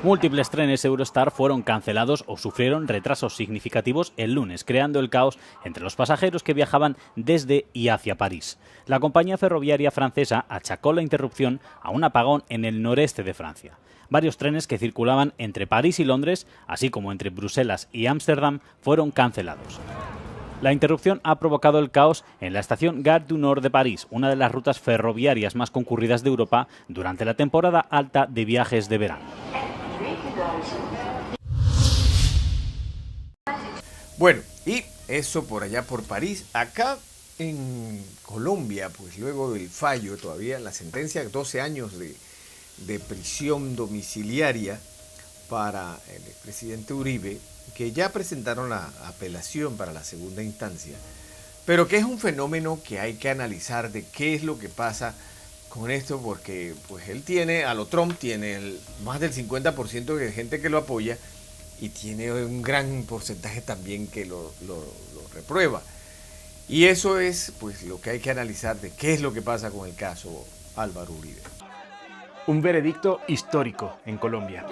Múltiples trenes Eurostar fueron cancelados o sufrieron retrasos significativos el lunes, creando el caos entre los pasajeros que viajaban desde y hacia París. La compañía ferroviaria francesa achacó la interrupción a un apagón en el noreste de Francia. Varios trenes que circulaban entre París y Londres, así como entre Bruselas y Ámsterdam, fueron cancelados. La interrupción ha provocado el caos en la estación Gare du Nord de París, una de las rutas ferroviarias más concurridas de Europa durante la temporada alta de viajes de verano. Bueno, y eso por allá por París. Acá en Colombia, pues luego del fallo, todavía la sentencia, 12 años de prisión domiciliaria para el expresidente Uribe, que ya presentaron la apelación para la segunda instancia, pero que es un fenómeno que hay que analizar de qué es lo que pasa con esto, porque pues él tiene, a lo Trump, tiene más del 50% de gente que lo apoya, y tiene un gran porcentaje también que lo reprueba. Y eso es pues lo que hay que analizar de qué es lo que pasa con el caso Álvaro Uribe. Un veredicto histórico en Colombia.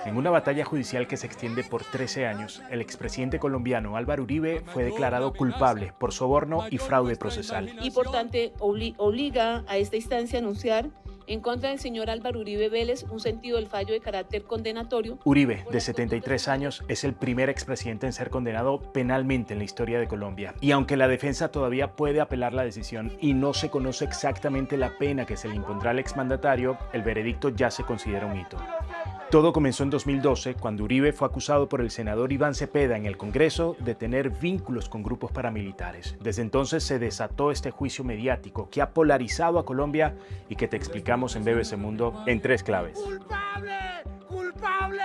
En una batalla judicial que se extiende por 13 años, el expresidente colombiano Álvaro Uribe fue declarado culpable por soborno y fraude procesal. Y por tanto obliga a esta instancia a anunciar en contra del señor Álvaro Uribe Vélez un sentido del fallo de carácter condenatorio. Uribe, de 73 años, es el primer expresidente en ser condenado penalmente en la historia de Colombia. Y aunque la defensa todavía puede apelar la decisión y no se conoce exactamente la pena que se le impondrá al exmandatario, el veredicto ya se considera un hito. Todo comenzó en 2012, cuando Uribe fue acusado por el senador Iván Cepeda en el Congreso de tener vínculos con grupos paramilitares. Desde entonces se desató este juicio mediático que ha polarizado a Colombia y que te explicamos en BBC Mundo en 3 claves. ¡Culpable! ¡Culpable!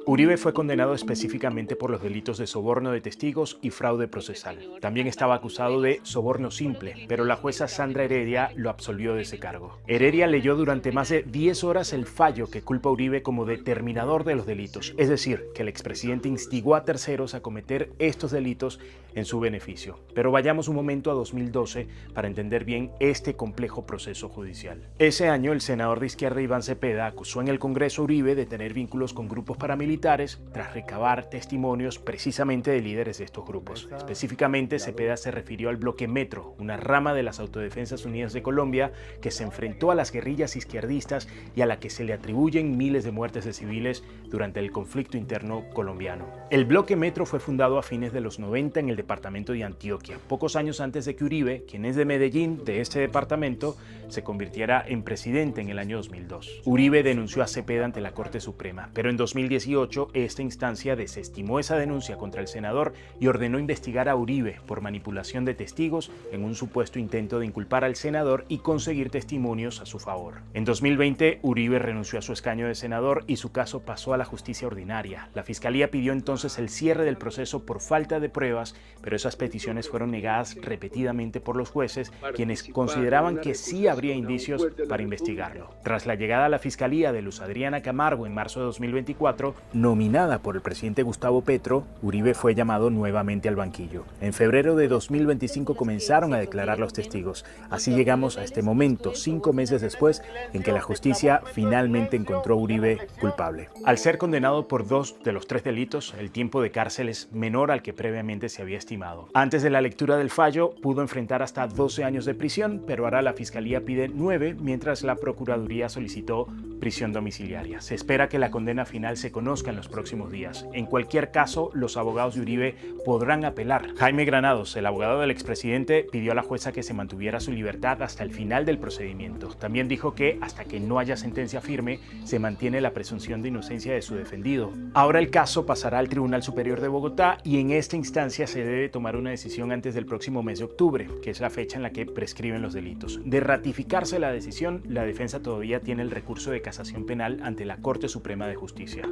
Uribe fue condenado específicamente por los delitos de soborno de testigos y fraude procesal. También estaba acusado de soborno simple, pero la jueza Sandra Heredia lo absolvió de ese cargo. Heredia leyó durante más de 10 horas el fallo que culpa a Uribe como determinador de los delitos, es decir, que el expresidente instigó a terceros a cometer estos delitos en su beneficio. Pero vayamos un momento a 2012 para entender bien este complejo proceso judicial. Ese año, el senador de izquierda Iván Cepeda acusó en el Congreso a Uribe de tener vínculos con grupos paramilitares tras recabar testimonios precisamente de líderes de estos grupos. Específicamente, Cepeda se refirió al Bloque Metro, una rama de las Autodefensas Unidas de Colombia que se enfrentó a las guerrillas izquierdistas y a la que se le atribuyen miles de muertes de civiles durante el conflicto interno colombiano. El Bloque Metro fue fundado a fines de los 90 en el departamento de Antioquia, pocos años antes de que Uribe, quien es de Medellín, de este departamento, se convirtiera en presidente en el año 2002. Uribe denunció a Cepeda ante la Corte Suprema, pero en 2018 esta instancia desestimó esa denuncia contra el senador y ordenó investigar a Uribe por manipulación de testigos en un supuesto intento de inculpar al senador y conseguir testimonios a su favor. En 2020, Uribe renunció a su escaño de senador y su caso pasó a la justicia ordinaria. La fiscalía pidió entonces el cierre del proceso por falta de pruebas, pero esas peticiones fueron negadas repetidamente por los jueces, quienes consideraban que sí habría indicios para investigarlo. Tras la llegada a la fiscalía de Luz Adriana Camargo en marzo de 2024, nominada por el presidente Gustavo Petro, Uribe fue llamado nuevamente al banquillo. En febrero de 2025 comenzaron a declarar los testigos. Así llegamos a este momento, 5 meses después, en que la justicia finalmente encontró a Uribe culpable. Al ser condenado por 2 de los 3 delitos, el tiempo de cárcel es menor al que previamente se había estimado. Antes de la lectura del fallo, pudo enfrentar hasta 12 años de prisión, pero ahora la Fiscalía pide 9, mientras la Procuraduría solicitó prisión domiciliaria. Se espera que la condena final se conozca en los próximos días. En cualquier caso, los abogados de Uribe podrán apelar. Jaime Granados, el abogado del expresidente, pidió a la jueza que se mantuviera su libertad hasta el final del procedimiento. También dijo que hasta que no haya sentencia firme, se mantiene la presunción de inocencia de su defendido. Ahora el caso pasará al Tribunal Superior de Bogotá y en esta instancia se debe tomar una decisión antes del próximo mes de octubre, que es la fecha en la que prescriben los delitos. De ratificarse la decisión, la defensa todavía tiene el recurso de casación penal ante la Corte Suprema de Justicia.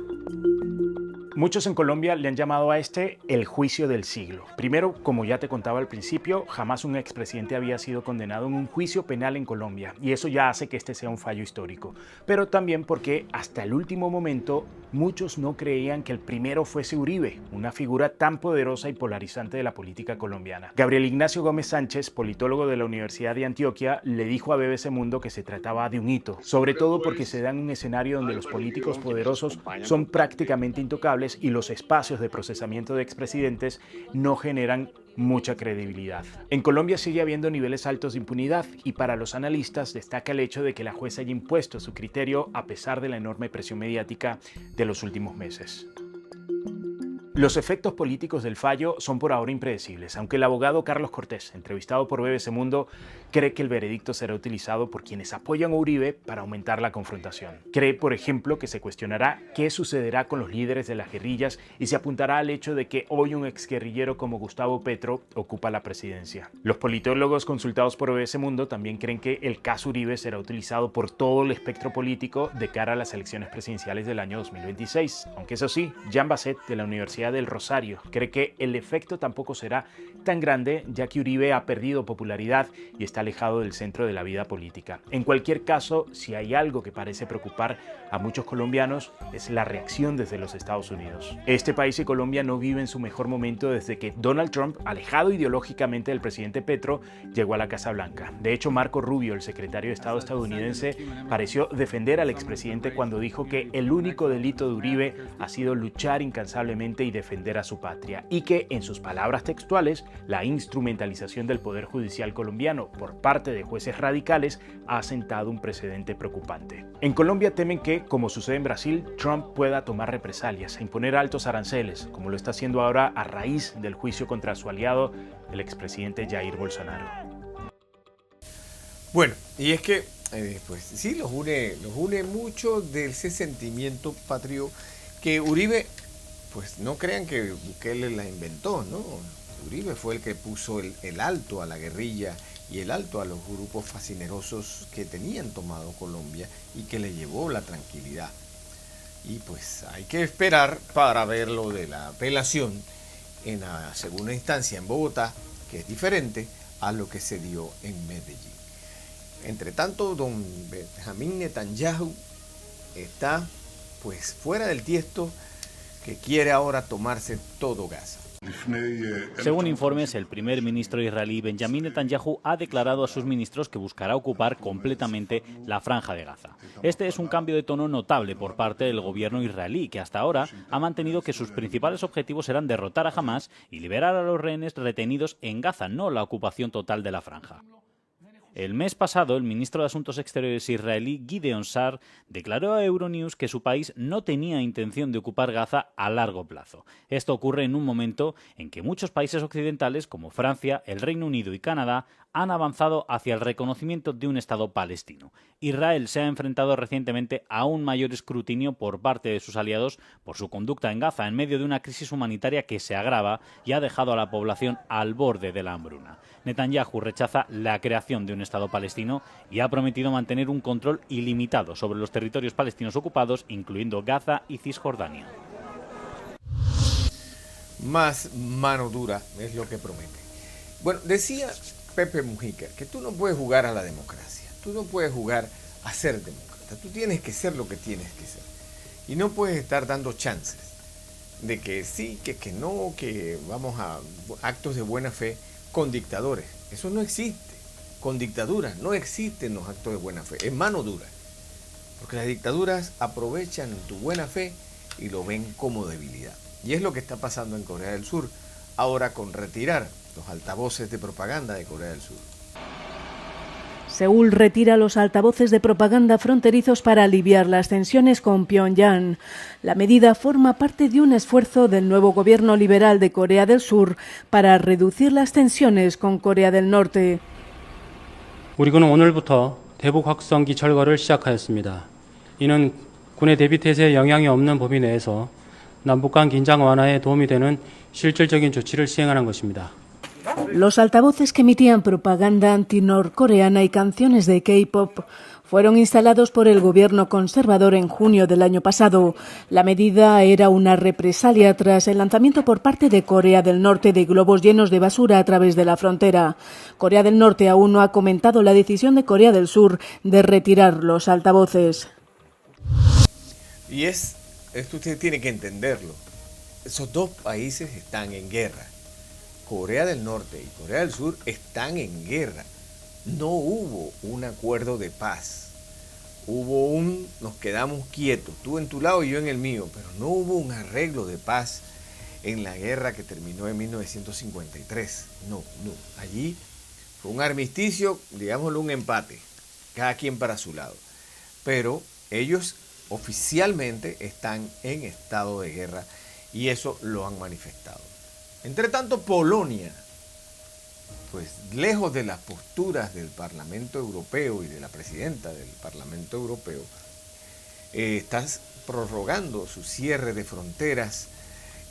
Muchos en Colombia le han llamado a este el juicio del siglo. Primero, como ya te contaba al principio, jamás un expresidente había sido condenado en un juicio penal en Colombia, y eso ya hace que este sea un fallo histórico. Pero también porque hasta el último momento muchos no creían que el primero fuese Uribe, una figura tan poderosa y polarizante de la política colombiana. Gabriel Ignacio Gómez Sánchez, politólogo de la Universidad de Antioquia, le dijo a BBC Mundo que se trataba de un hito, sobre todo porque se da en un escenario donde los políticos poderosos son prácticamente intocables y los espacios de procesamiento de expresidentes no generan mucha credibilidad. En Colombia sigue habiendo niveles altos de impunidad y para los analistas destaca el hecho de que la jueza haya impuesto su criterio a pesar de la enorme presión mediática de los últimos meses. Los efectos políticos del fallo son por ahora impredecibles, aunque el abogado Carlos Cortés, entrevistado por BBC Mundo, cree que el veredicto será utilizado por quienes apoyan a Uribe para aumentar la confrontación. Cree, por ejemplo, que se cuestionará qué sucederá con los líderes de las guerrillas y se apuntará al hecho de que hoy un exguerrillero como Gustavo Petro ocupa la presidencia. Los politólogos consultados por BBC Mundo también creen que el caso Uribe será utilizado por todo el espectro político de cara a las elecciones presidenciales del año 2026, aunque eso sí, Jean Basset de la Universidad del Rosario cree que el efecto tampoco será tan grande, ya que Uribe ha perdido popularidad y está alejado del centro de la vida política. En cualquier caso, si hay algo que parece preocupar a muchos colombianos es la reacción desde los Estados Unidos. Este país y Colombia no viven su mejor momento desde que Donald Trump, alejado ideológicamente del presidente Petro, llegó a la Casa Blanca. De hecho, Marco Rubio, el secretario de Estado estadounidense, pareció defender al expresidente cuando dijo que el único delito de Uribe ha sido luchar incansablemente y defender a su patria, y que, en sus palabras textuales, la instrumentalización del Poder Judicial colombiano por parte de jueces radicales ha sentado un precedente preocupante. En Colombia temen que, como sucede en Brasil, Trump pueda tomar represalias e imponer altos aranceles, como lo está haciendo ahora a raíz del juicio contra su aliado, el expresidente Jair Bolsonaro. Bueno, y es que, pues sí, los une mucho de ese sentimiento patrio que Uribe, pues no crean que Bukele la inventó, ¿no? Uribe fue el que puso el alto a la guerrilla y el alto a los grupos fascinerosos que tenían tomado Colombia y que le llevó la tranquilidad. Y pues hay que esperar para ver lo de la apelación en la segunda instancia en Bogotá, que es diferente a lo que se dio en Medellín. Entre tanto, don Benjamín Netanyahu está pues fuera del tiesto, que quiere ahora tomarse todo Gaza. Según informes, el primer ministro israelí Benjamín Netanyahu ha declarado a sus ministros que buscará ocupar completamente la franja de Gaza. Este es un cambio de tono notable por parte del gobierno israelí, que hasta ahora ha mantenido que sus principales objetivos eran derrotar a Hamás y liberar a los rehenes retenidos en Gaza, no la ocupación total de la franja. El mes pasado, el ministro de Asuntos Exteriores israelí Gideon Sa'ar declaró a Euronews que su país no tenía intención de ocupar Gaza a largo plazo. Esto ocurre en un momento en que muchos países occidentales, como Francia, el Reino Unido y Canadá, han avanzado hacia el reconocimiento de un Estado palestino. Israel se ha enfrentado recientemente a un mayor escrutinio por parte de sus aliados por su conducta en Gaza, en medio de una crisis humanitaria que se agrava y ha dejado a la población al borde de la hambruna. Netanyahu rechaza la creación de un Estado palestino y ha prometido mantener un control ilimitado sobre los territorios palestinos ocupados, incluyendo Gaza y Cisjordania. Más mano dura es lo que promete. Bueno, decía Pepe Mujica que tú no puedes jugar a la democracia, tú no puedes jugar a ser demócrata, tú tienes que ser lo que tienes que ser. Y no puedes estar dando chances de que sí, que no, que vamos a actos de buena fe con dictadores. Eso no existe. Con dictaduras no existen los actos de buena fe. Es mano dura. Porque las dictaduras aprovechan tu buena fe y lo ven como debilidad. Y es lo que está pasando en Corea del Sur, ahora con retirar los altavoces de propaganda de Corea del Sur. Seúl retira los altavoces de propaganda fronterizos para aliviar las tensiones con Pyongyang. La medida forma parte de un esfuerzo del nuevo gobierno liberal de Corea del Sur para reducir las tensiones con Corea del Norte. 우리 군은 오늘부터 대북 확성기 철거를 시작하였습니다. 이는 군의 대비 태세에 영향이 없는 범위 내에서 남북 간 긴장 완화에 도움이 되는 실질적인 조치를 시행하는 것입니다. Los altavoces que emitían propaganda antinorcoreana y canciones de K-pop fueron instalados por el gobierno conservador en junio del año pasado. La medida era una represalia tras el lanzamiento por parte de Corea del Norte de globos llenos de basura a través de la frontera. Corea del Norte aún no ha comentado la decisión de Corea del Sur de retirar los altavoces. Y esto usted tiene que entenderlo. Esos dos países están en guerra. Corea del Norte y Corea del Sur están en guerra. No hubo un acuerdo de paz. Hubo nos quedamos quietos, tú en tu lado y yo en el mío, pero no hubo un arreglo de paz en la guerra que terminó en 1953. No. Allí fue un armisticio, digámoslo, un empate, cada quien para su lado. Pero ellos oficialmente están en estado de guerra y eso lo han manifestado. Entre tanto, Polonia, pues lejos de las posturas del Parlamento Europeo y de la presidenta del Parlamento Europeo, está prorrogando su cierre de fronteras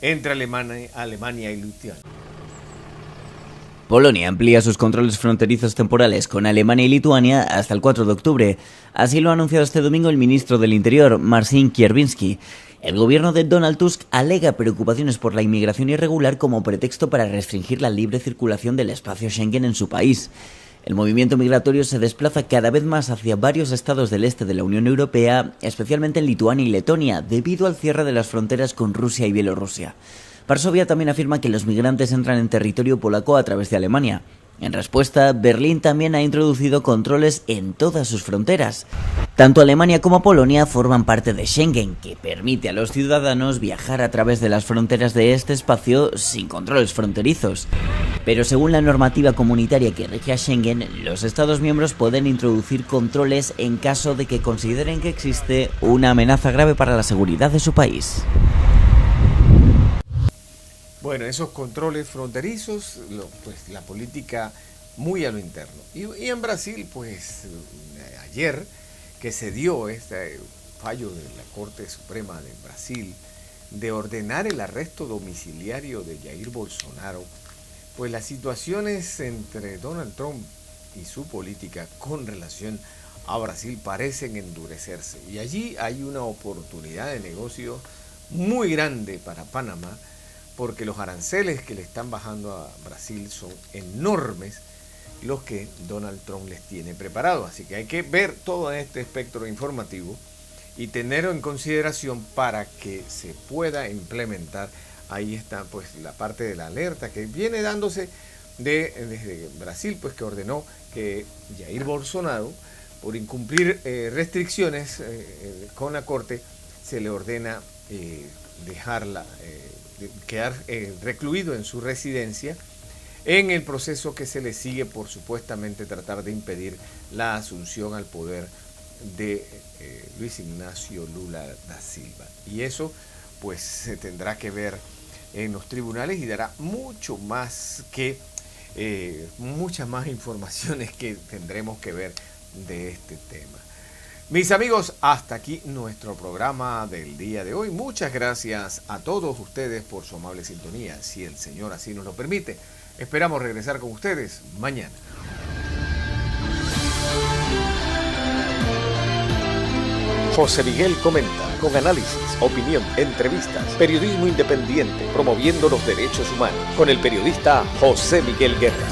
entre Alemania y Lituania. Polonia amplía sus controles fronterizos temporales con Alemania y Lituania hasta el 4 de octubre. Así lo ha anunciado este domingo el ministro del Interior, Marcin Kierwiński. El gobierno de Donald Tusk alega preocupaciones por la inmigración irregular como pretexto para restringir la libre circulación del espacio Schengen en su país. El movimiento migratorio se desplaza cada vez más hacia varios estados del este de la Unión Europea, especialmente en Lituania y Letonia, debido al cierre de las fronteras con Rusia y Bielorrusia. Varsovia también afirma que los migrantes entran en territorio polaco a través de Alemania. En respuesta, Berlín también ha introducido controles en todas sus fronteras. Tanto Alemania como Polonia forman parte de Schengen, que permite a los ciudadanos viajar a través de las fronteras de este espacio sin controles fronterizos. Pero según la normativa comunitaria que rige a Schengen, los Estados miembros pueden introducir controles en caso de que consideren que existe una amenaza grave para la seguridad de su país. Bueno, esos controles fronterizos, pues la política muy a lo interno. Y en Brasil, pues ayer que se dio este fallo de la Corte Suprema de Brasil de ordenar el arresto domiciliario de Jair Bolsonaro, pues las situaciones entre Donald Trump y su política con relación a Brasil parecen endurecerse. Y allí hay una oportunidad de negocio muy grande para Panamá, porque los aranceles que le están bajando a Brasil son enormes, los que Donald Trump les tiene preparados. Así que hay que ver todo este espectro informativo y tenerlo en consideración para que se pueda implementar. Ahí está pues la parte de la alerta que viene dándose desde Brasil, pues que ordenó que Jair Bolsonaro, por incumplir restricciones con la Corte, se le ordena dejarla quedar recluido en su residencia en el proceso que se le sigue por supuestamente tratar de impedir la asunción al poder de Luis Ignacio Lula da Silva. Y eso pues se tendrá que ver en los tribunales y dará mucho más que muchas más informaciones que tendremos que ver de este tema. Mis amigos, hasta aquí nuestro programa del día de hoy. Muchas gracias a todos ustedes por su amable sintonía. Si el Señor así nos lo permite, esperamos regresar con ustedes mañana. José Miguel comenta, con análisis, opinión, entrevistas, periodismo independiente, promoviendo los derechos humanos, con el periodista José Miguel Guerra.